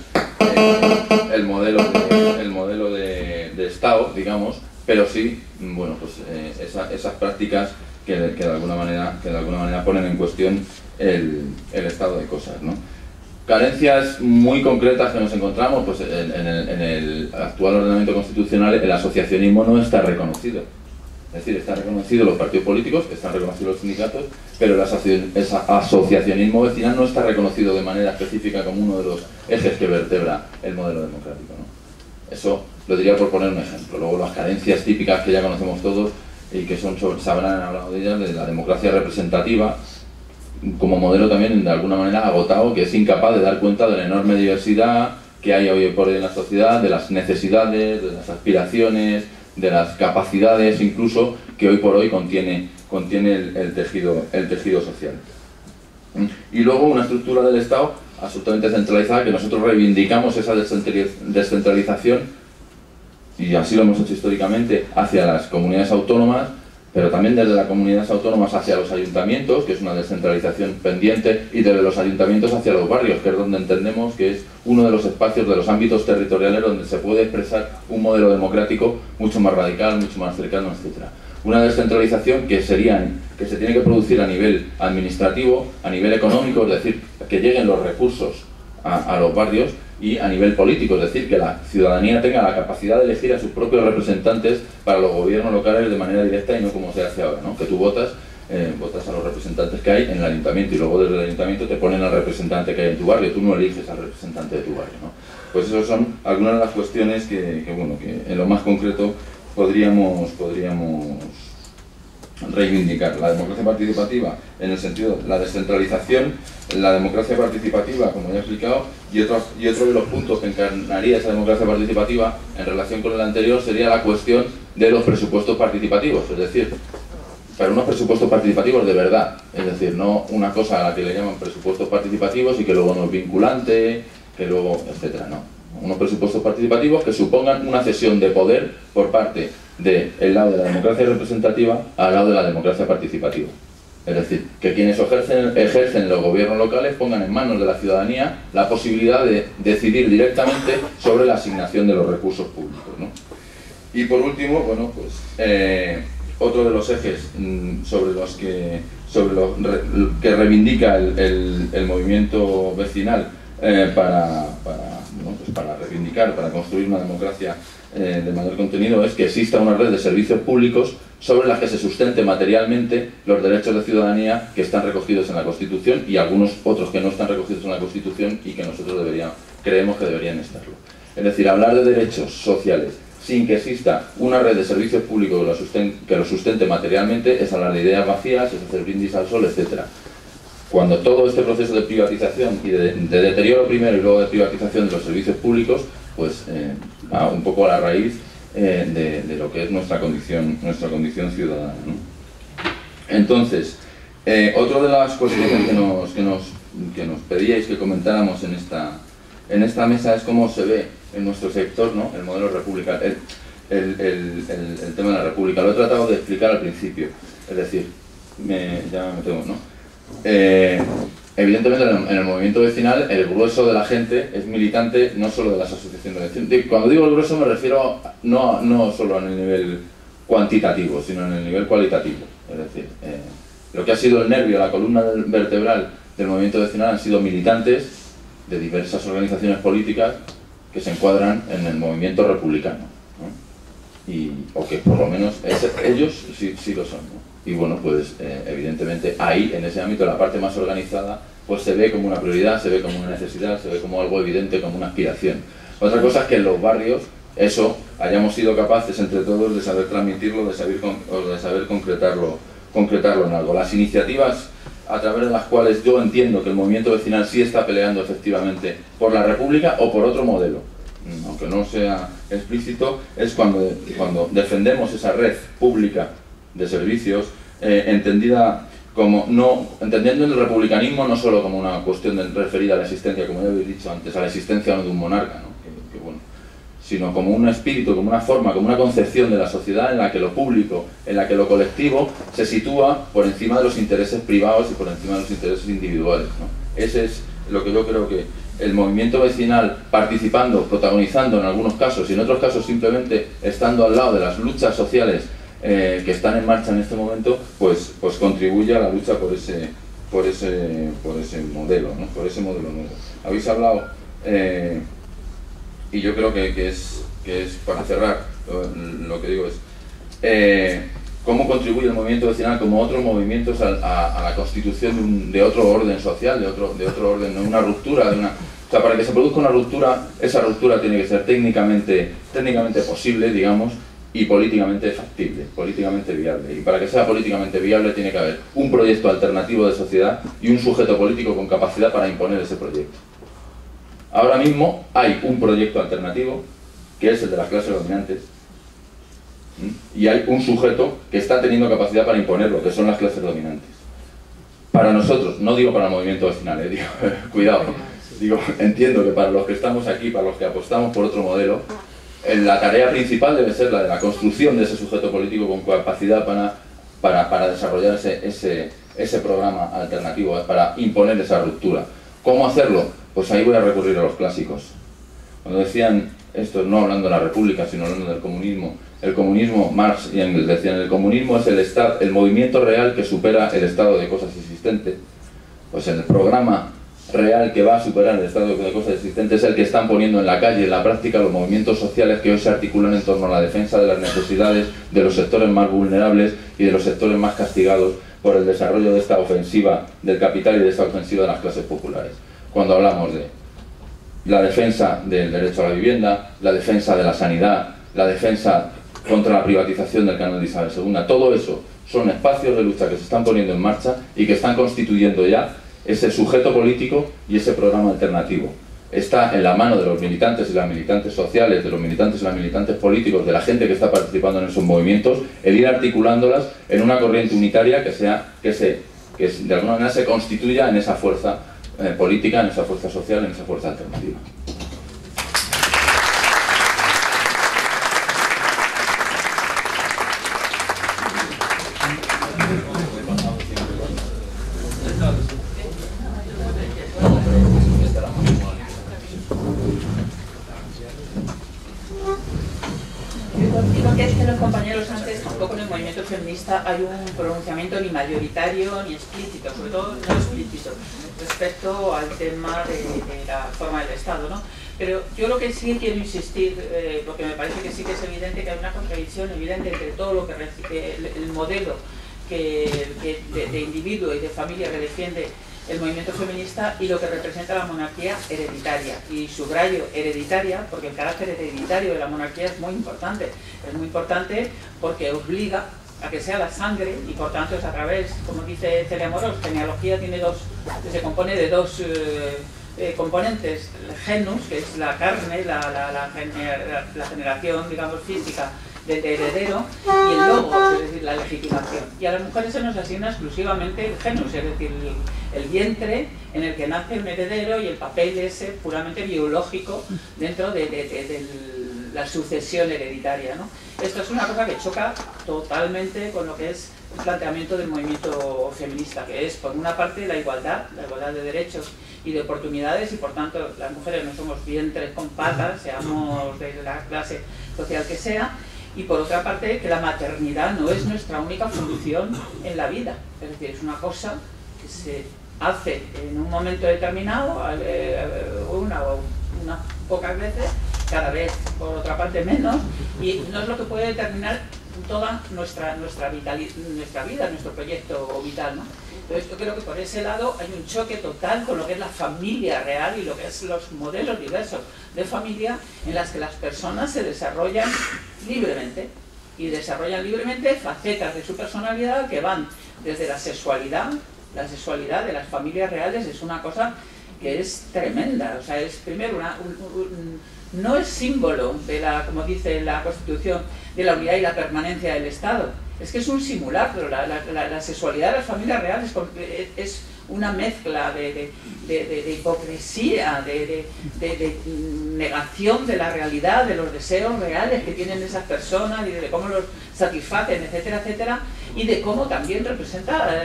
el modelo de Estado, digamos, pero sí, bueno, pues esas prácticas que de alguna manera ponen en cuestión el estado de cosas, ¿no? Carencias muy concretas que nos encontramos, pues en el actual ordenamiento constitucional el asociacionismo no está reconocido. Es decir, están reconocidos los partidos políticos, están reconocidos los sindicatos, pero el asociacionismo vecinal no está reconocido de manera específica como uno de los ejes que vertebra el modelo democrático, ¿no? Eso lo diría por poner un ejemplo. Luego las carencias típicas que ya conocemos todos y que se habrán hablado de ellas, de la democracia representativa, como modelo también de alguna manera agotado, que es incapaz de dar cuenta de la enorme diversidad que hay hoy por hoy en la sociedad, de las necesidades, de las aspiraciones, de las capacidades incluso que hoy por hoy contiene el tejido social. Y luego una estructura del Estado absolutamente centralizada, que nosotros reivindicamos esa descentralización, y así lo hemos hecho históricamente, hacia las comunidades autónomas, pero también desde las comunidades autónomas hacia los ayuntamientos, que es una descentralización pendiente, y desde los ayuntamientos hacia los barrios, que es donde entendemos que es uno de los espacios, de los ámbitos territoriales donde se puede expresar un modelo democrático mucho más radical, mucho más cercano, etc. Una descentralización que se tiene que producir a nivel administrativo, a nivel económico, es decir, que lleguen los recursos a los barrios, y a nivel político, es decir, que la ciudadanía tenga la capacidad de elegir a sus propios representantes para los gobiernos locales de manera directa y no como se hace ahora, ¿no? Que tú votas a los representantes que hay en el ayuntamiento y luego desde el ayuntamiento te ponen al representante que hay en tu barrio, tú no eliges al representante de tu barrio, ¿no? Pues esas son algunas de las cuestiones que en lo más concreto podríamos reivindicar. La democracia participativa en el sentido de la descentralización, la democracia participativa, como ya he explicado, y otro de los puntos que encarnaría esa democracia participativa en relación con el anterior sería la cuestión de los presupuestos participativos, es decir, pero unos presupuestos participativos de verdad, es decir, no una cosa a la que le llaman presupuestos participativos y que luego no es vinculante, que luego, etcétera, no. Unos presupuestos participativos que supongan una cesión de poder por parte del lado de la democracia representativa al lado de la democracia participativa. Es decir, que quienes ejercen los gobiernos locales pongan en manos de la ciudadanía la posibilidad de decidir directamente sobre la asignación de los recursos públicos, ¿no? Y por último, bueno, pues otro de los ejes sobre los que reivindica el movimiento vecinal para reivindicar, para construir una democracia de mayor contenido, es que exista una red de servicios públicos sobre las que se sustente materialmente los derechos de ciudadanía que están recogidos en la Constitución y algunos otros que no están recogidos en la Constitución y que nosotros creemos que deberían estarlo. Es decir, hablar de derechos sociales sin que exista una red de servicios públicos que lo sustente materialmente es hablar de ideas vacías, es hacer brindis al sol, etc. Cuando todo este proceso de privatización y de deterioro primero y luego de privatización de los servicios públicos, pues va un poco a la raíz de lo que es nuestra condición ciudadana, ¿no? Entonces, otra de las cuestiones que nos pedíais que comentáramos en esta mesa es cómo se ve en nuestro sector, ¿no?, el modelo republicano, el tema de la república. Lo he tratado de explicar al principio, es decir, ya me tengo, ¿no? Evidentemente en el movimiento vecinal el grueso de la gente es militante no solo de las asociaciones de vecinos. Cuando digo el grueso me refiero no solo en el nivel cuantitativo, sino en el nivel cualitativo. Es decir, lo que ha sido el nervio, la columna vertebral del movimiento vecinal han sido militantes de diversas organizaciones políticas que se encuadran en el movimiento republicano, ¿no? O que por lo menos ellos sí lo son, ¿no? Y bueno, pues evidentemente ahí, en ese ámbito, la parte más organizada, pues se ve como una prioridad, se ve como una necesidad, se ve como algo evidente, como una aspiración. Otra cosa es que en los barrios eso hayamos sido capaces entre todos de saber transmitirlo, de saber concretarlo en algo. Las iniciativas a través de las cuales yo entiendo que el movimiento vecinal sí está peleando efectivamente por la república o por otro modelo, aunque no sea explícito, es cuando defendemos esa red pública de servicios, entendiendo el republicanismo no solo como una cuestión referida a la existencia, como ya habéis dicho antes, a la existencia de un monarca, ¿no? Sino como un espíritu, como una forma, como una concepción de la sociedad en la que lo público, en la que lo colectivo se sitúa por encima de los intereses privados y por encima de los intereses individuales, ¿no? Ese es lo que yo creo que el movimiento vecinal, participando, protagonizando en algunos casos y en otros casos simplemente estando al lado de las luchas sociales que están en marcha en este momento, pues contribuye a la lucha por ese modelo, ¿no? Por ese modelo nuevo. Habéis hablado, y yo creo que es para cerrar, lo que digo es cómo contribuye el movimiento vecinal como otros movimientos a la constitución de otro orden social, de otro orden, de una ruptura, O sea, para que se produzca una ruptura, esa ruptura tiene que ser técnicamente posible, digamos, y políticamente factible, políticamente viable. Y para que sea políticamente viable tiene que haber un proyecto alternativo de sociedad y un sujeto político con capacidad para imponer ese proyecto. Ahora mismo hay un proyecto alternativo, que es el de las clases dominantes, y hay un sujeto que está teniendo capacidad para imponerlo, que son las clases dominantes. Para nosotros, no digo para el movimiento vecinal, digo, cuidado, digo, entiendo que para los que estamos aquí, para los que apostamos por otro modelo, la tarea principal debe ser la de la construcción de ese sujeto político con capacidad para desarrollar ese programa alternativo, para imponer esa ruptura. ¿Cómo hacerlo? Pues ahí voy a recurrir a los clásicos. Cuando decían, esto no hablando de la República, sino hablando del comunismo, el comunismo, Marx y Engels decían, el comunismo es el movimiento real que supera el estado de cosas existente. Pues en el programa real que va a superar el estado de cosas existentes es el que están poniendo en la calle, en la práctica, los movimientos sociales que hoy se articulan en torno a la defensa de las necesidades de los sectores más vulnerables y de los sectores más castigados por el desarrollo de esta ofensiva del capital y de esta ofensiva de las clases populares. Cuando hablamos de la defensa del derecho a la vivienda, la defensa de la sanidad, la defensa contra la privatización del canal de Isabel II, todo eso son espacios de lucha que se están poniendo en marcha y que están constituyendo ya ese sujeto político y ese programa alternativo. Está en la mano de los militantes y las militantes sociales, de los militantes y las militantes políticos, de la gente que está participando en esos movimientos, el ir articulándolas en una corriente unitaria que de alguna manera se constituya en esa fuerza política, en esa fuerza social, en esa fuerza alternativa. Lo que dicen los compañeros antes, tampoco en el movimiento feminista hay un pronunciamiento ni mayoritario ni explícito, sobre todo no explícito, respecto al tema de la forma del Estado, ¿no? Pero yo lo que sí quiero insistir, porque me parece que sí que es evidente que hay una contradicción evidente entre todo lo que el modelo de individuo y de familia que defiende el movimiento feminista y lo que representa la monarquía hereditaria. Y subrayo hereditaria porque el carácter hereditario de la monarquía es muy importante. Es muy importante porque obliga a que sea la sangre y por tanto es a través, como dice Celia Moros, genealogía se compone de dos componentes: el genus, que es la carne, la generación, digamos, física del heredero, y el logos, es decir, la legitimación. Y a las mujeres se nos asigna exclusivamente el genus, es decir, el vientre en el que nace un heredero y el papel ese puramente biológico dentro de la sucesión hereditaria, ¿no? Esto es una cosa que choca totalmente con lo que es el planteamiento del movimiento feminista, que es, por una parte, la igualdad de derechos y de oportunidades, y por tanto las mujeres no somos vientres con patas, seamos de la clase social que sea, y por otra parte que la maternidad no es nuestra única función en la vida, es decir, es una cosa que se hace en un momento determinado, unas pocas veces, cada vez por otra parte menos, y no es lo que puede determinar toda nuestra vida, nuestro proyecto vital, ¿no? Entonces yo creo que por ese lado hay un choque total con lo que es la familia real y lo que es los modelos diversos de familia en las que las personas se desarrollan libremente, y desarrollan libremente facetas de su personalidad que van desde la sexualidad de las familias reales. Es una cosa que es tremenda, o sea, es primero no es símbolo de como dice la Constitución, de la unidad y la permanencia del Estado, es que es un simulacro. La sexualidad de las familias reales es una mezcla de hipocresía, de negación de la realidad, de los deseos reales que tienen esas personas y de cómo los satisfacen, etcétera, etcétera, y de cómo también representa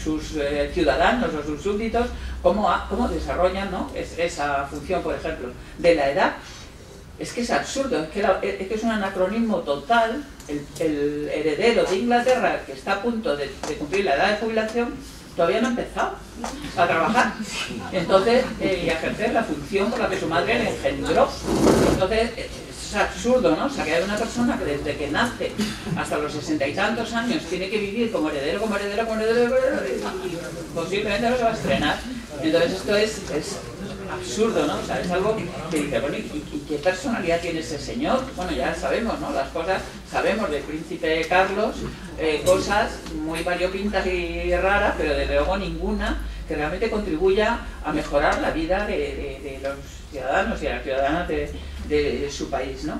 sus ciudadanos o sus súbditos, cómo desarrollan, ¿no? esa función, por ejemplo, de la edad. Es que es absurdo, es que es un anacronismo total. El heredero de Inglaterra, que está a punto de cumplir la edad de jubilación, todavía no ha empezado a trabajar, entonces, y a ejercer la función por la que su madre le engendró. Entonces, es absurdo, ¿no? O sea, que hay una persona que desde que nace hasta los 60 y tantos años tiene que vivir como heredero, y posiblemente no se va a estrenar. Entonces esto es absurdo, ¿no? O sea, es algo que dice, bueno, ¿y qué personalidad tiene ese señor? Bueno, ya sabemos, ¿no? Las cosas, sabemos del príncipe Carlos, cosas muy variopintas y raras, pero desde luego ninguna que realmente contribuya a mejorar la vida de los ciudadanos y a las ciudadanas de su país, ¿no?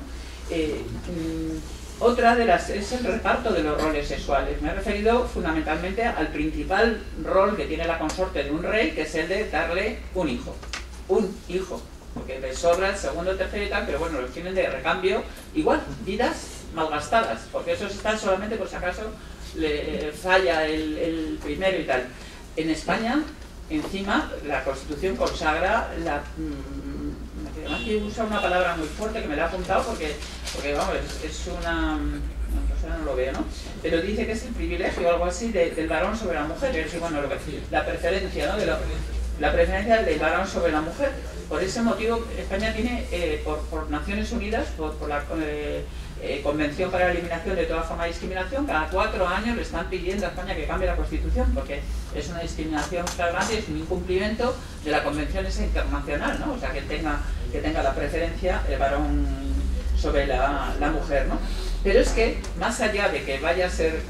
Otra de las es el reparto de los roles sexuales. Me he referido fundamentalmente al principal rol que tiene la consorte de un rey, que es el de darle un hijo, porque les sobra el segundo, el tercero y tal, pero bueno, los tienen de recambio, igual, vidas malgastadas, porque esos están solamente por si acaso le falla el primero y tal. En España, encima, la Constitución consagra la... además que usa una palabra muy fuerte que me la he apuntado porque vamos, es una... no lo veo, ¿no? Pero dice que es el privilegio o algo así del varón sobre la mujer, es decir, bueno, la preferencia, ¿no? La preferencia del varón sobre la mujer. Por ese motivo, España tiene, por Naciones Unidas, por la Convención para la Eliminación de toda forma de discriminación, cada 4 años le están pidiendo a España que cambie la Constitución, porque es una discriminación flagrante, es un incumplimiento de la Convención esa internacional, ¿no? O sea, que tenga la preferencia el varón sobre la mujer, ¿no? Pero es que, más allá de que vaya a ser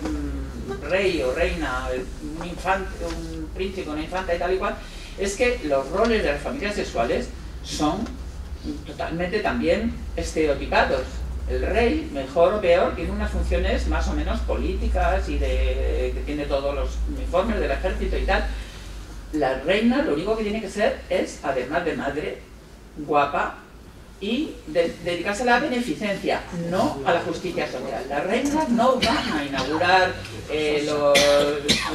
rey o reina, un infante, un príncipe, una infanta y tal y cual, es que los roles de las familias sexuales son totalmente también estereotipados. El rey, mejor o peor, tiene unas funciones más o menos políticas y que tiene todos los uniformes del ejército y tal. La reina lo único que tiene que ser es, además de madre, guapa y dedicarse a la beneficencia, no a la justicia social. Las reinas no van a inaugurar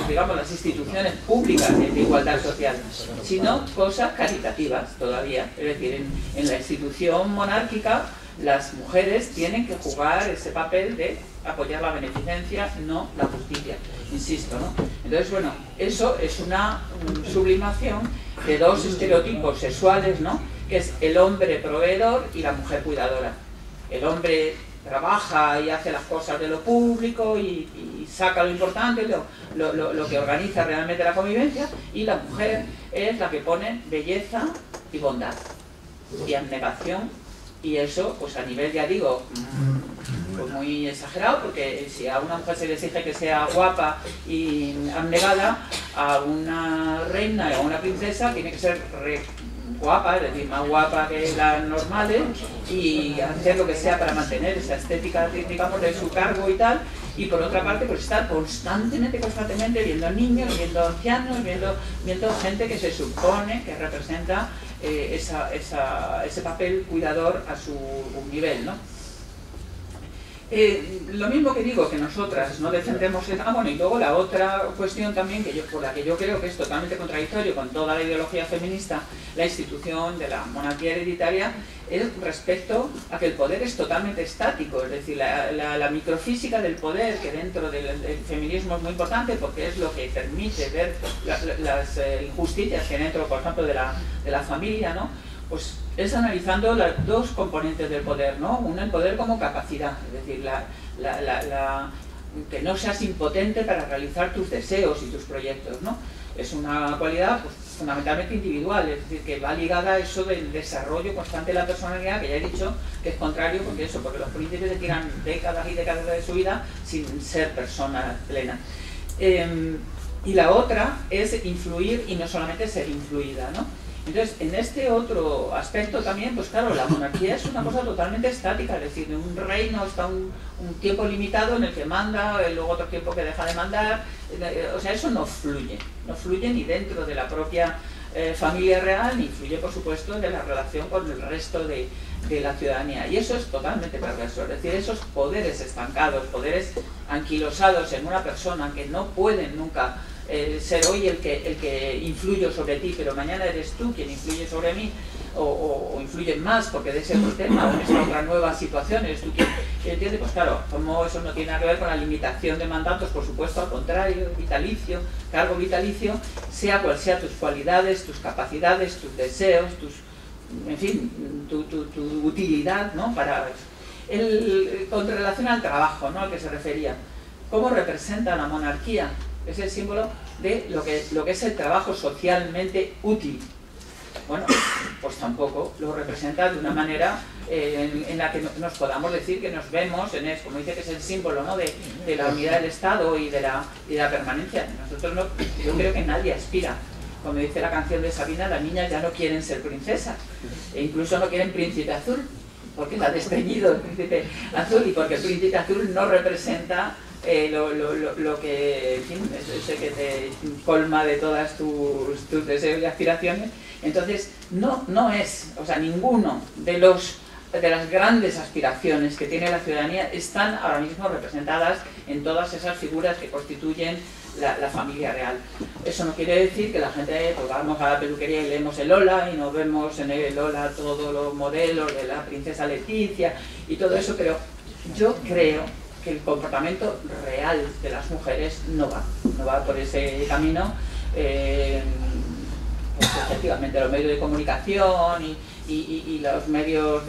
digamos, las instituciones públicas de igualdad social, sino cosas caritativas todavía. Es decir, en la institución monárquica las mujeres tienen que jugar ese papel de apoyar la beneficencia, no la justicia, insisto, ¿no? Entonces, bueno, eso es una sublimación de dos estereotipos sexuales, ¿no? Que es el hombre proveedor y la mujer cuidadora. El hombre trabaja y hace las cosas de lo público y saca lo importante, lo que organiza realmente la convivencia, y la mujer es la que pone belleza y bondad y abnegación. Y eso, pues a nivel, ya digo, pues muy exagerado, porque si a una mujer se le exige que sea guapa y abnegada, a una reina o a una princesa tiene que ser guapa, es decir, más guapa que las normales, y hacer lo que sea para mantener esa estética, digamos, de su cargo y tal. Y por otra parte, pues estar constantemente viendo niños, viendo ancianos, viendo gente que se supone que representa ese papel cuidador a su nivel, ¿no? Lo mismo que digo que nosotras no defendemos... bueno, y luego la otra cuestión también, por la que yo creo que es totalmente contradictorio con toda la ideología feminista, la institución de la monarquía hereditaria, es respecto a que el poder es totalmente estático, es decir, la microfísica del poder, que dentro del feminismo es muy importante porque es lo que permite ver las injusticias que dentro, por ejemplo, de la familia, ¿no? Pues es analizando las dos componentes del poder, ¿no? Uno, el poder como capacidad, es decir, que no seas impotente para realizar tus deseos y tus proyectos, ¿no? Es una cualidad, pues, fundamentalmente individual, es decir, que va ligada a eso del desarrollo constante de la personalidad, que ya he dicho que es contrario, porque los príncipes se tiran décadas y décadas de su vida sin ser personas plenas. Y la otra es influir y no solamente ser influida, ¿no? Entonces, en este otro aspecto también, pues claro, la monarquía es una cosa totalmente estática, es decir, un reino está un tiempo limitado en el que manda, luego otro tiempo que deja de mandar, o sea, eso no fluye ni dentro de la propia familia real, ni influye, por supuesto, de la relación con el resto de la ciudadanía. Y eso es totalmente perverso, es decir, esos poderes estancados, poderes anquilosados en una persona que no pueden nunca ser hoy el que influyo sobre ti, pero mañana eres tú quien influye sobre mí, o influye más porque de ese tema o en esta otra nueva situación eres tú quien entiende. Pues claro, como eso no tiene nada que ver con la limitación de mandatos, por supuesto, al contrario, vitalicio, cargo vitalicio, sea cual sea tus cualidades, tus capacidades, tus deseos, en fin, tu utilidad, ¿no? Para Con relación al trabajo, ¿no?, al que se refería, ¿cómo representa la monarquía? Es el símbolo de lo que es el trabajo socialmente útil. Bueno, pues tampoco lo representa de una manera en la que nos podamos decir que nos vemos, como dice, que es el símbolo, ¿no?, de la unidad del Estado y de la permanencia. Nosotros no, yo creo que nadie aspira. Como dice la canción de Sabina, las niñas ya no quieren ser princesas, e incluso no quieren príncipe azul, porque la ha desteñido el príncipe azul, y porque el príncipe azul no representa lo que, en fin, ese que te colma de todas tus deseos y aspiraciones. Entonces, no es, o sea, ninguno de las grandes aspiraciones que tiene la ciudadanía están ahora mismo representadas en todas esas figuras que constituyen la familia real. Eso no quiere decir que la gente, pues vamos a la peluquería y leemos el Lola y nos vemos en el Lola todos los modelos de la princesa Leticia y todo eso, pero yo creo que el comportamiento real de las mujeres no va por ese camino. Pues efectivamente los medios de comunicación y los medios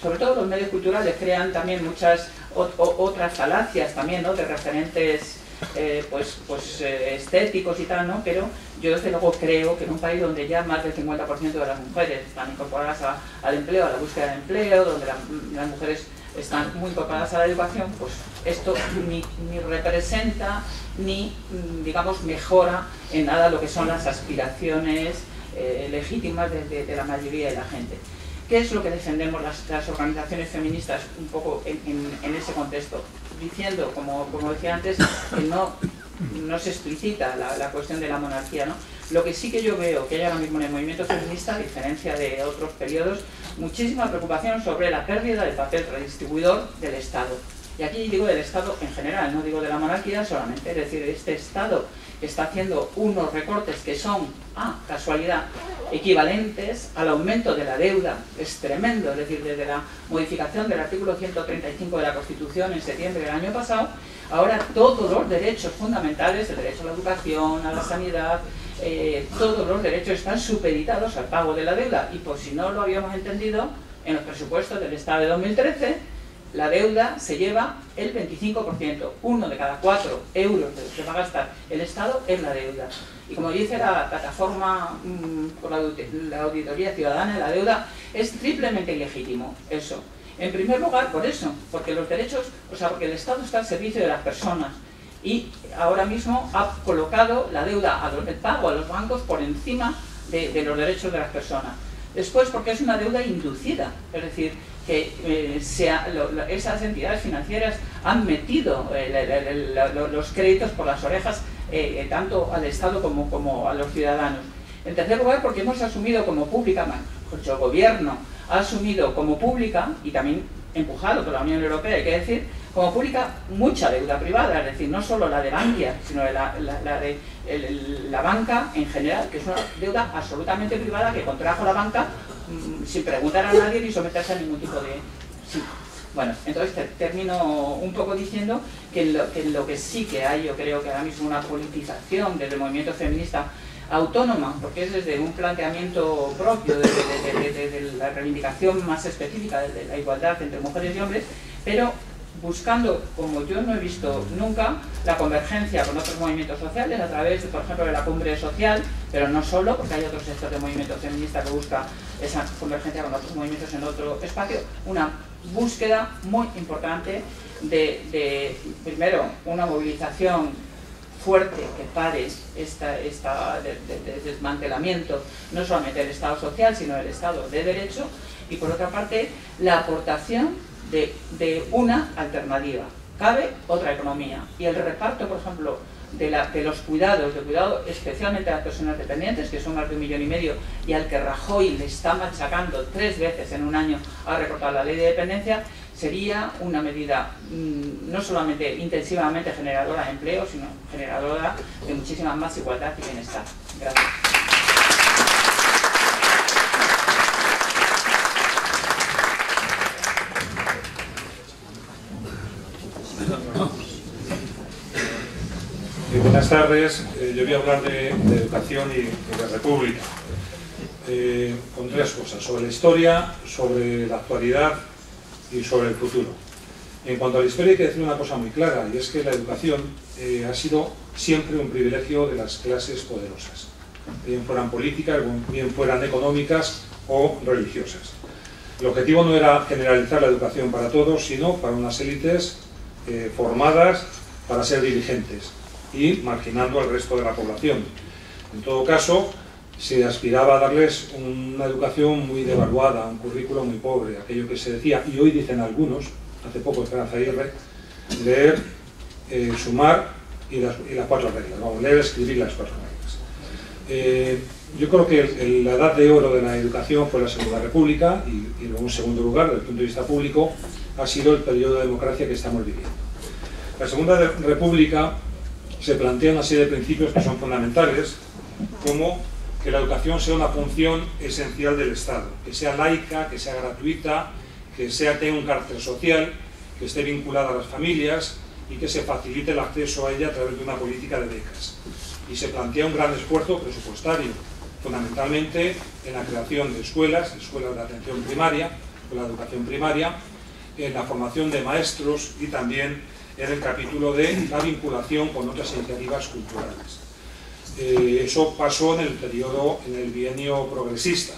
sobre todo los medios culturales crean también muchas otras falacias también, ¿no?, de referentes estéticos y tal, ¿no? Pero yo desde luego creo que en un país donde ya más del 50% de las mujeres están incorporadas al empleo, a la búsqueda de empleo, donde las mujeres están muy incorporadas a la educación, pues esto ni representa ni, digamos, mejora en nada lo que son las aspiraciones legítimas de la mayoría de la gente. ¿Qué es lo que defendemos las organizaciones feministas un poco en ese contexto? Diciendo, como decía antes, que no se explicita la cuestión de la monarquía, ¿no? Lo que sí que yo veo que hay ahora mismo en el movimiento feminista, a diferencia de otros periodos, muchísima preocupación sobre la pérdida del papel redistribuidor del Estado. Y aquí digo del Estado en general, no digo de la monarquía solamente, es decir, este Estado que está haciendo unos recortes que son, casualidad, equivalentes al aumento de la deuda. Es tremendo, es decir, desde la modificación del artículo 135 de la Constitución en septiembre del año pasado, ahora todos los derechos fundamentales, el derecho a la educación, a la sanidad, todos los derechos están supeditados al pago de la deuda. Y por si no lo habíamos entendido, en los presupuestos del Estado de 2013, la deuda se lleva el 25%, 1 de cada 4 euros de los que va a gastar el Estado es la deuda. Y como dice la plataforma por la auditoría ciudadana de la deuda, es triplemente ilegítimo eso. En primer lugar, por eso, porque los derechos, porque el Estado está al servicio de las personas y ahora mismo ha colocado la deuda, el pago a los bancos por encima de los derechos de las personas. Después, porque es una deuda inducida, es decir, que esas entidades financieras han metido los créditos por las orejas tanto al Estado como a los ciudadanos. En tercer lugar, porque hemos asumido como pública, el gobierno ha asumido como pública, y también empujado por la Unión Europea, hay que decir, como pública mucha deuda privada, es decir, no solo la de Bankia, sino la banca en general, que es una deuda absolutamente privada que contrajo la banca sin preguntar a nadie ni someterse a ningún tipo de... Sí. Bueno, entonces termino un poco diciendo que lo que sí que hay, yo creo que ahora mismo una politización del movimiento feminista autónoma, porque es desde un planteamiento propio de la reivindicación más específica de la igualdad entre mujeres y hombres, pero buscando, como yo no he visto nunca, la convergencia con otros movimientos sociales a través, por ejemplo, de la cumbre social, pero no solo, porque hay otro sector de movimiento feminista que busca esa convergencia con otros movimientos en otro espacio, una búsqueda muy importante de primero, una movilización fuerte que pare de desmantelamiento, no solamente del Estado social, sino del Estado de Derecho, y por otra parte, la aportación de una alternativa. Cabe otra economía, y el reparto, por ejemplo, de los cuidados, especialmente a las personas dependientes, que son más de 1,5 millones, y al que Rajoy le está machacando 3 veces en un año a recortar la ley de dependencia, sería una medida no solamente intensivamente generadora de empleo, sino generadora de muchísima más igualdad y bienestar. Gracias. Buenas tardes, yo voy a hablar de educación y de república, con 3 cosas: sobre la historia, sobre la actualidad y sobre el futuro. En cuanto a la historia hay que decir una cosa muy clara, y es que la educación ha sido siempre un privilegio de las clases poderosas, bien fueran políticas, bien fueran económicas o religiosas. El objetivo no era generalizar la educación para todos, sino para unas élites formadas para ser dirigentes y marginando al resto de la población. En todo caso, se aspiraba a darles una educación muy devaluada, un currículo muy pobre, aquello que se decía, y hoy dicen algunos, hace poco Esperanza Aguirre, leer, sumar y las 4 reglas, vamos, leer, escribir las 4 reglas. Yo creo que la edad de oro de la educación fue la Segunda República y luego en segundo lugar, desde el punto de vista público, ha sido el periodo de democracia que estamos viviendo. La Segunda República se plantea una serie de principios que son fundamentales, como que la educación sea una función esencial del Estado, que sea laica, que sea gratuita, que tenga un carácter social, que esté vinculada a las familias y que se facilite el acceso a ella a través de una política de becas. Y se plantea un gran esfuerzo presupuestario, fundamentalmente en la creación de escuelas de atención primaria, de la educación primaria, en la formación de maestros y también en el capítulo de la vinculación con otras iniciativas culturales. Eso pasó en el bienio progresista.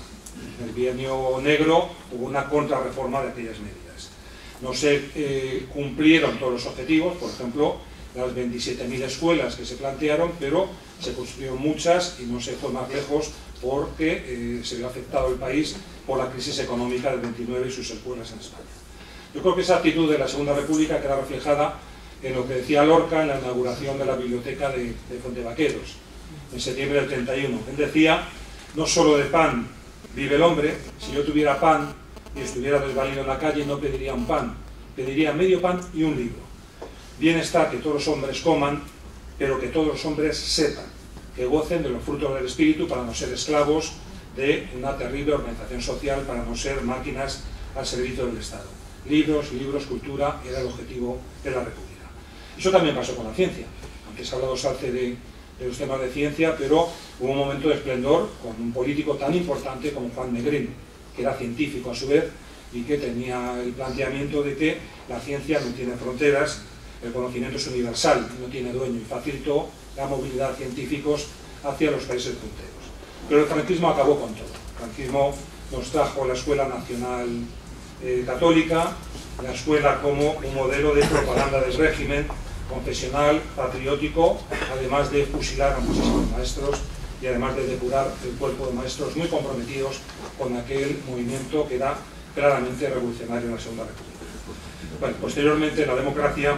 En el bienio negro hubo una contrarreforma de aquellas medidas. No se cumplieron todos los objetivos, por ejemplo, las 27.000 escuelas que se plantearon, pero se construyeron muchas y no se fue más lejos porque se vio afectado el país por la crisis económica del 29 y sus secuelas en España. Yo creo que esa actitud de la Segunda República queda reflejada en lo que decía Lorca en la inauguración de la biblioteca de Fuentevaqueros, en septiembre del 31. Él decía, no solo de pan vive el hombre, si yo tuviera pan y estuviera desvalido en la calle no pediría un pan, pediría medio pan y un libro. Bien está que todos los hombres coman, pero que todos los hombres sepan, que gocen de los frutos del espíritu para no ser esclavos de una terrible organización social, para no ser máquinas al servicio del Estado. Libros, cultura, era el objetivo de la República. Eso también pasó con la ciencia. Aunque se ha hablado de los temas de ciencia, pero hubo un momento de esplendor con un político tan importante como Juan Negrín, que era científico a su vez y que tenía el planteamiento de que la ciencia no tiene fronteras, el conocimiento es universal, no tiene dueño, y facilitó la movilidad de científicos hacia los países punteros. Pero el franquismo acabó con todo. El franquismo nos trajo la Escuela Nacional Católica, la escuela como un modelo de propaganda del régimen, confesional, patriótico, además de fusilar a muchísimos maestros y además de depurar el cuerpo de maestros muy comprometidos con aquel movimiento que era claramente revolucionario en la Segunda República. Bueno, posteriormente en la democracia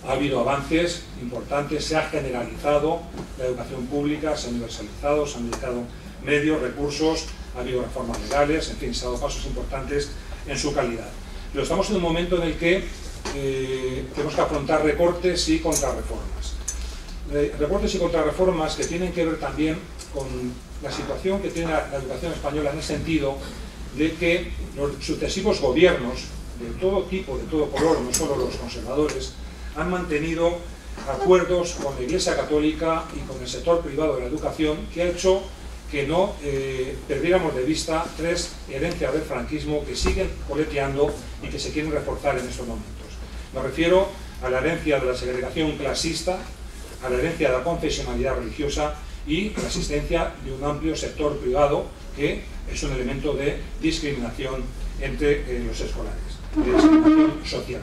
ha habido avances importantes, se ha generalizado la educación pública, se ha universalizado, se han dedicado medios, recursos, ha habido reformas legales, en fin, se han dado pasos importantes en su calidad. Pero estamos en un momento en el que tenemos que afrontar recortes y contrarreformas. Recortes y contrarreformas que tienen que ver también con la situación que tiene la educación española en el sentido de que los sucesivos gobiernos de todo tipo, de todo color, no solo los conservadores, han mantenido acuerdos con la Iglesia Católica y con el sector privado de la educación que ha hecho que no perdiéramos de vista 3 herencias del franquismo que siguen coleteando y que se quieren reforzar en estos momentos. Me refiero a la herencia de la segregación clasista, a la herencia de la confesionalidad religiosa y a la existencia de un amplio sector privado que es un elemento de discriminación entre los escolares, de discriminación social.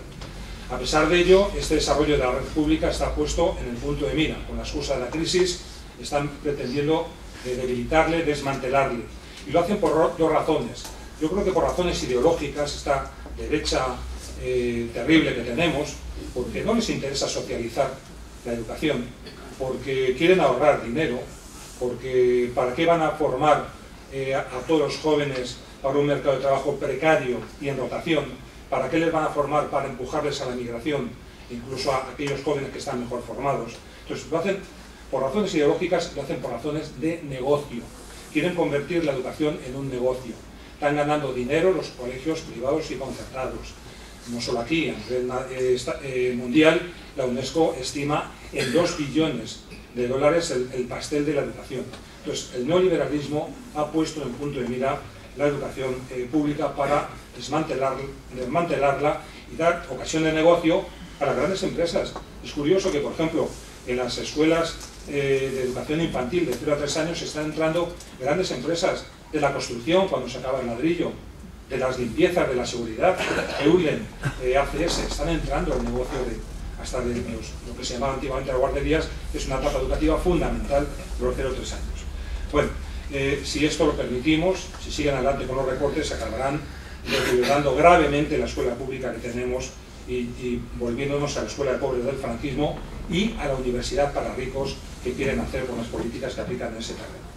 A pesar de ello, este desarrollo de la red pública está puesto en el punto de mira. Con la excusa de la crisis están pretendiendo debilitarle, desmantelarle. Y lo hacen por 2 razones. Yo creo que por razones ideológicas, esta derecha terrible que tenemos, porque no les interesa socializar la educación, porque quieren ahorrar dinero, porque ¿para qué van a formar a todos los jóvenes para un mercado de trabajo precario y en rotación? ¿Para qué les van a formar? Para empujarles a la migración, incluso a aquellos jóvenes que están mejor formados. Entonces lo hacen por razones ideológicas, lo hacen por razones de negocio. Quieren convertir la educación en un negocio. Están ganando dinero los colegios privados y concertados. No solo aquí, a nivel mundial, la UNESCO estima en $2 billones el pastel de la educación. Entonces, el neoliberalismo ha puesto en el punto de mira la educación pública para desmantelarla y dar ocasión de negocio a las grandes empresas. Es curioso que, por ejemplo, en las escuelas de educación infantil de 0 a 3 años están entrando grandes empresas de la construcción cuando se acaba el ladrillo, de las limpiezas, de la seguridad, Eulen, ACS, están entrando al negocio hasta de lo que se llamaba antiguamente las guarderías, que es una etapa educativa fundamental de los 0 a 3 años. Bueno, si esto lo permitimos, si siguen adelante con los recortes, se acabarán deteriorando gravemente la escuela pública que tenemos y volviéndonos a la escuela de pobres del franquismo y a la universidad para ricos que quieren hacer con las políticas que aplican en ese terreno.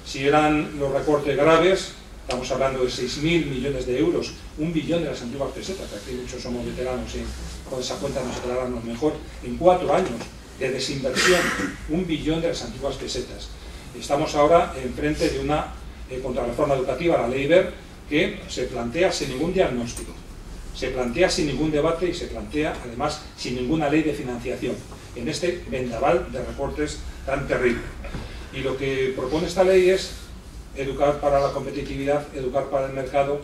Si eran los recortes graves, estamos hablando de 6.000 millones de euros, 1 billón de las antiguas pesetas, que aquí muchos somos veteranos y con esa cuenta nos aclaramos mejor, en 4 años de desinversión, 1 billón de las antiguas pesetas. Estamos ahora enfrente de una contrarreforma educativa, la Ley Wert, que se plantea sin ningún diagnóstico, se plantea sin ningún debate y se plantea además sin ninguna ley de financiación, en este vendaval de recortes tan terrible. Y lo que propone esta ley es educar para la competitividad, educar para el mercado,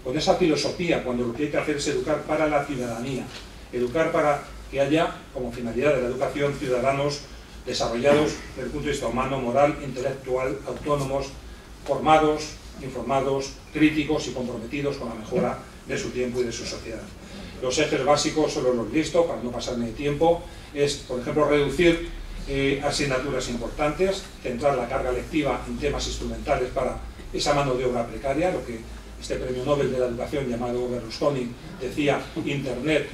con esa filosofía, cuando lo que hay que hacer es educar para la ciudadanía, educar para que haya, como finalidad de la educación, ciudadanos desarrollados desde el punto de vista humano, moral, intelectual, autónomos, formados, informados, críticos y comprometidos con la mejora de su tiempo y de su sociedad. Los ejes básicos solo los listo, para no pasarme de tiempo, es, por ejemplo, reducir asignaturas importantes, centrar la carga lectiva en temas instrumentales para esa mano de obra precaria, lo que este premio Nobel de la educación llamado Berlusconi decía: Internet,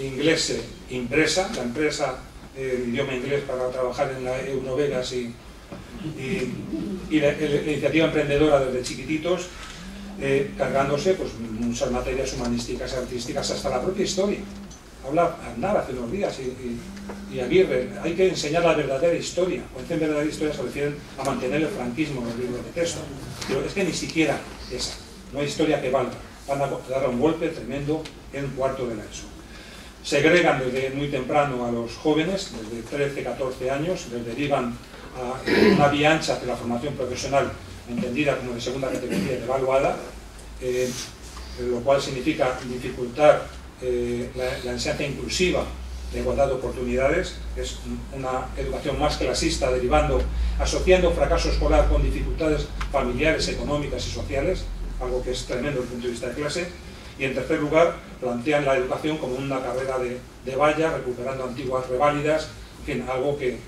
inglés, impresa, la empresa el idioma inglés para trabajar en la Eurovegas y la iniciativa emprendedora desde chiquititos, cargándose pues muchas materias humanísticas, artísticas, hasta la propia historia. Habla Aznar hace unos días y Aguirre, hay que enseñar la verdadera historia. Cuando dicen verdadera historia se refieren a mantener el franquismo en los libros de texto, pero es que ni siquiera esa, no hay historia que valga. Van a dar un golpe tremendo en cuarto de la ESO. Segregan desde muy temprano a los jóvenes, desde 13, 14 años, les derivan a una vía ancha hacia la formación profesional, entendida como de segunda categoría devaluada, lo cual significa dificultar la enseñanza inclusiva de igualdad de oportunidades. Es una educación más clasista, asociando fracaso escolar con dificultades familiares, económicas y sociales, algo que es tremendo desde el punto de vista de clase. Y en tercer lugar, plantean la educación como una carrera de valla, recuperando antiguas reválidas, en fin, algo que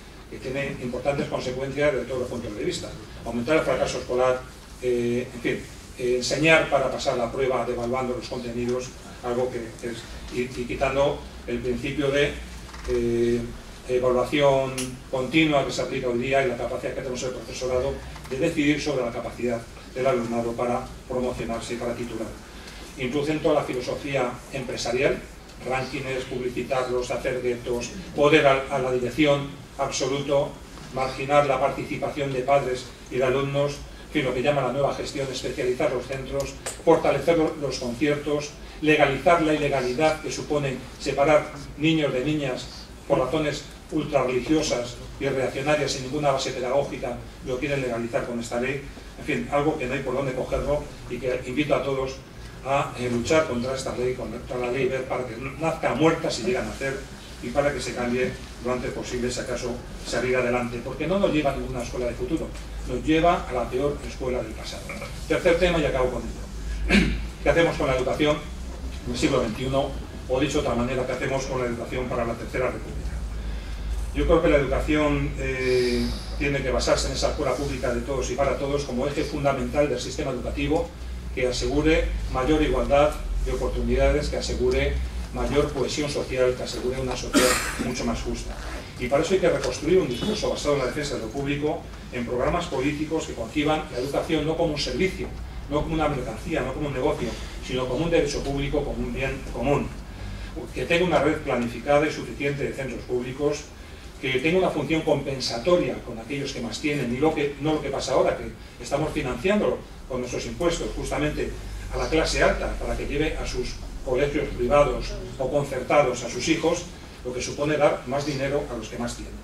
tiene importantes consecuencias desde todos los puntos de vista. Aumentar el fracaso escolar, en fin, enseñar para pasar la prueba, devaluando los contenidos, algo que es, y quitando el principio de evaluación continua que se aplica hoy día y la capacidad que tenemos el profesorado de decidir sobre la capacidad del alumnado para promocionarse y para titular. Introducen toda la filosofía empresarial, rankings, publicitarlos, hacer guetos, poder a la dirección absoluto, marginar la participación de padres y de alumnos, en fin, lo que llama la nueva gestión, especializar los centros, fortalecer los conciertos, legalizar la ilegalidad que supone separar niños de niñas por razones ultra religiosas y reaccionarias sin ninguna base pedagógica, lo quieren legalizar con esta ley. En fin, algo que no hay por dónde cogerlo y que invito a todos a luchar contra esta ley, contra la Ley Wert, para que nazca muerta si llegan a hacer y para que se cambie lo antes posible, si acaso salir adelante, porque no nos lleva a ninguna escuela de futuro, nos lleva a la peor escuela del pasado. Tercer tema y acabo con ello. ¿Qué hacemos con la educación en el siglo XXI? O dicho de otra manera, ¿qué hacemos con la educación para la Tercera República? Yo creo que la educación tiene que basarse en esa escuela pública de todos y para todos como eje fundamental del sistema educativo, que asegure mayor igualdad de oportunidades, que asegure mayor cohesión social, que asegure una sociedad mucho más justa. Y para eso hay que reconstruir un discurso basado en la defensa de lo público, en programas políticos que conciban la educación no como un servicio, no como una mercancía, no como un negocio, sino como un derecho público, como un bien común. Que tenga una red planificada y suficiente de centros públicos, que tenga una función compensatoria con aquellos que más tienen, y no lo que pasa ahora, que estamos financiando con nuestros impuestos justamente a la clase alta para que lleve a sus colegios privados o concertados a sus hijos, lo que supone dar más dinero a los que más tienen.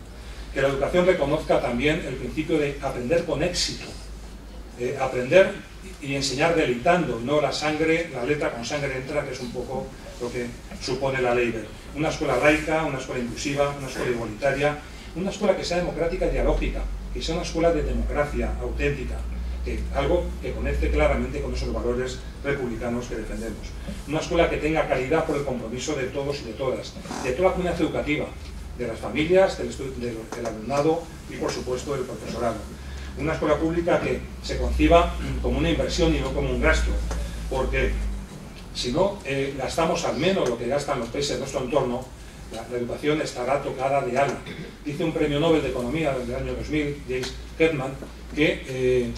Que la educación reconozca también el principio de aprender con éxito, aprender y enseñar deleitando, no la letra con sangre entra, que es un poco lo que supone la ley Wert. Una escuela laica, una escuela inclusiva, una escuela igualitaria, una escuela que sea democrática y dialógica, que sea una escuela de democracia auténtica, algo que conecte claramente con esos valores republicanos que defendemos. Una escuela que tenga calidad por el compromiso de todos y de todas, de toda la comunidad educativa, de las familias, del alumnado y, por supuesto, del profesorado. Una escuela pública que se conciba como una inversión y no como un gasto, porque si no gastamos al menos lo que gastan los países de nuestro entorno, la educación estará tocada de ala. Dice un premio Nobel de Economía del año 2000, James Heckman, que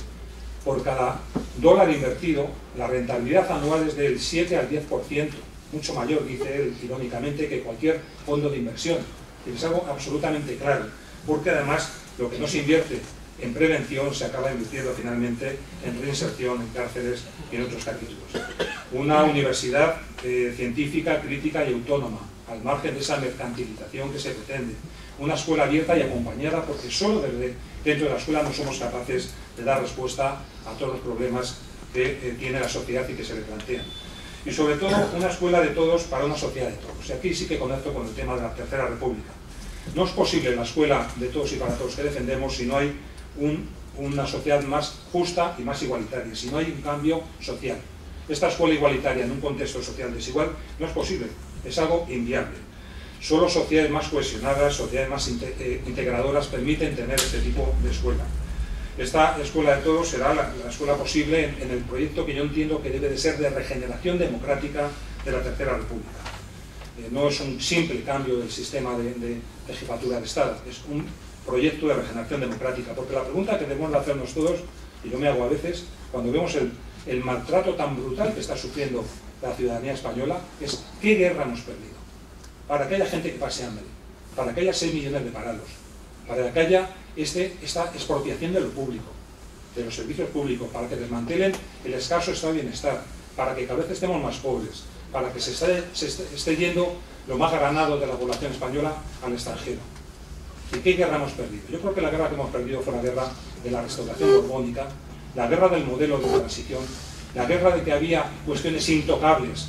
por cada dólar invertido, la rentabilidad anual es del 7 al 10%, mucho mayor, dice él, irónicamente, que cualquier fondo de inversión. Y es algo absolutamente claro, porque además lo que no se invierte en prevención se acaba invirtiendo finalmente en reinserción, en cárceles y en otros capítulos. Una universidad científica, crítica y autónoma, al margen de esa mercantilización que se pretende. Una escuela abierta y acompañada, porque solo dentro de la escuela no somos capaces de dar respuesta a todos los problemas que tiene la sociedad y que se le plantean. Y sobre todo, una escuela de todos para una sociedad de todos. Y aquí sí que conecto con el tema de la Tercera República. No es posible la escuela de todos y para todos que defendemos si no hay una sociedad más justa y más igualitaria, si no hay un cambio social. Esta escuela igualitaria en un contexto social desigual no es posible, es algo inviable. Solo sociedades más cohesionadas, sociedades más integradoras permiten tener este tipo de escuela. Esta escuela de todos será la escuela posible en el proyecto que yo entiendo que debe de ser de regeneración democrática de la Tercera República. No es un simple cambio del sistema de jefatura de Estado, es un proyecto de regeneración democrática, porque la pregunta que debemos hacernos todos, y yo me hago a veces, cuando vemos el maltrato tan brutal que está sufriendo la ciudadanía española, es ¿qué guerra hemos perdido? Para que haya gente que pase hambre, para que haya 6 millones de parados, para que haya esta expropiación de lo público, de los servicios públicos, para que desmantelen el escaso estado de bienestar, para que cada vez estemos más pobres, para que se esté yendo lo más ganado de la población española al extranjero. ¿Y qué guerra hemos perdido? Yo creo que la guerra que hemos perdido fue la guerra de la restauración borbónica, la guerra del modelo de transición, la guerra de que había cuestiones intocables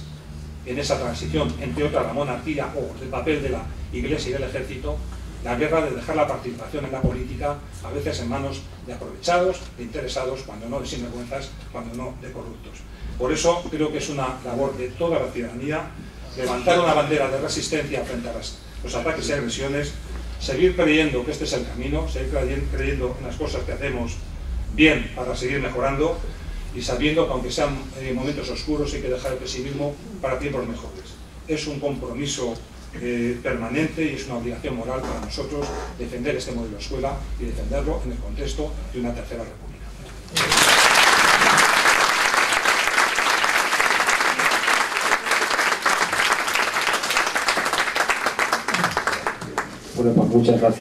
en esa transición, entre otras la monarquía o el papel de la Iglesia y del ejército, la guerra de dejar la participación en la política a veces en manos de aprovechados, de interesados, cuando no de sinvergüenzas, cuando no de corruptos. Por eso creo que es una labor de toda la ciudadanía levantar una bandera de resistencia frente a los ataques y agresiones, seguir creyendo que este es el camino, seguir creyendo en las cosas que hacemos bien para seguir mejorando y sabiendo que aunque sean momentos oscuros hay que dejar el pesimismo para tiempos mejores. Es un compromiso permanente y es una obligación moral para nosotros defender este modelo de escuela y defenderlo en el contexto de una Tercera República. Bueno, pues muchas gracias.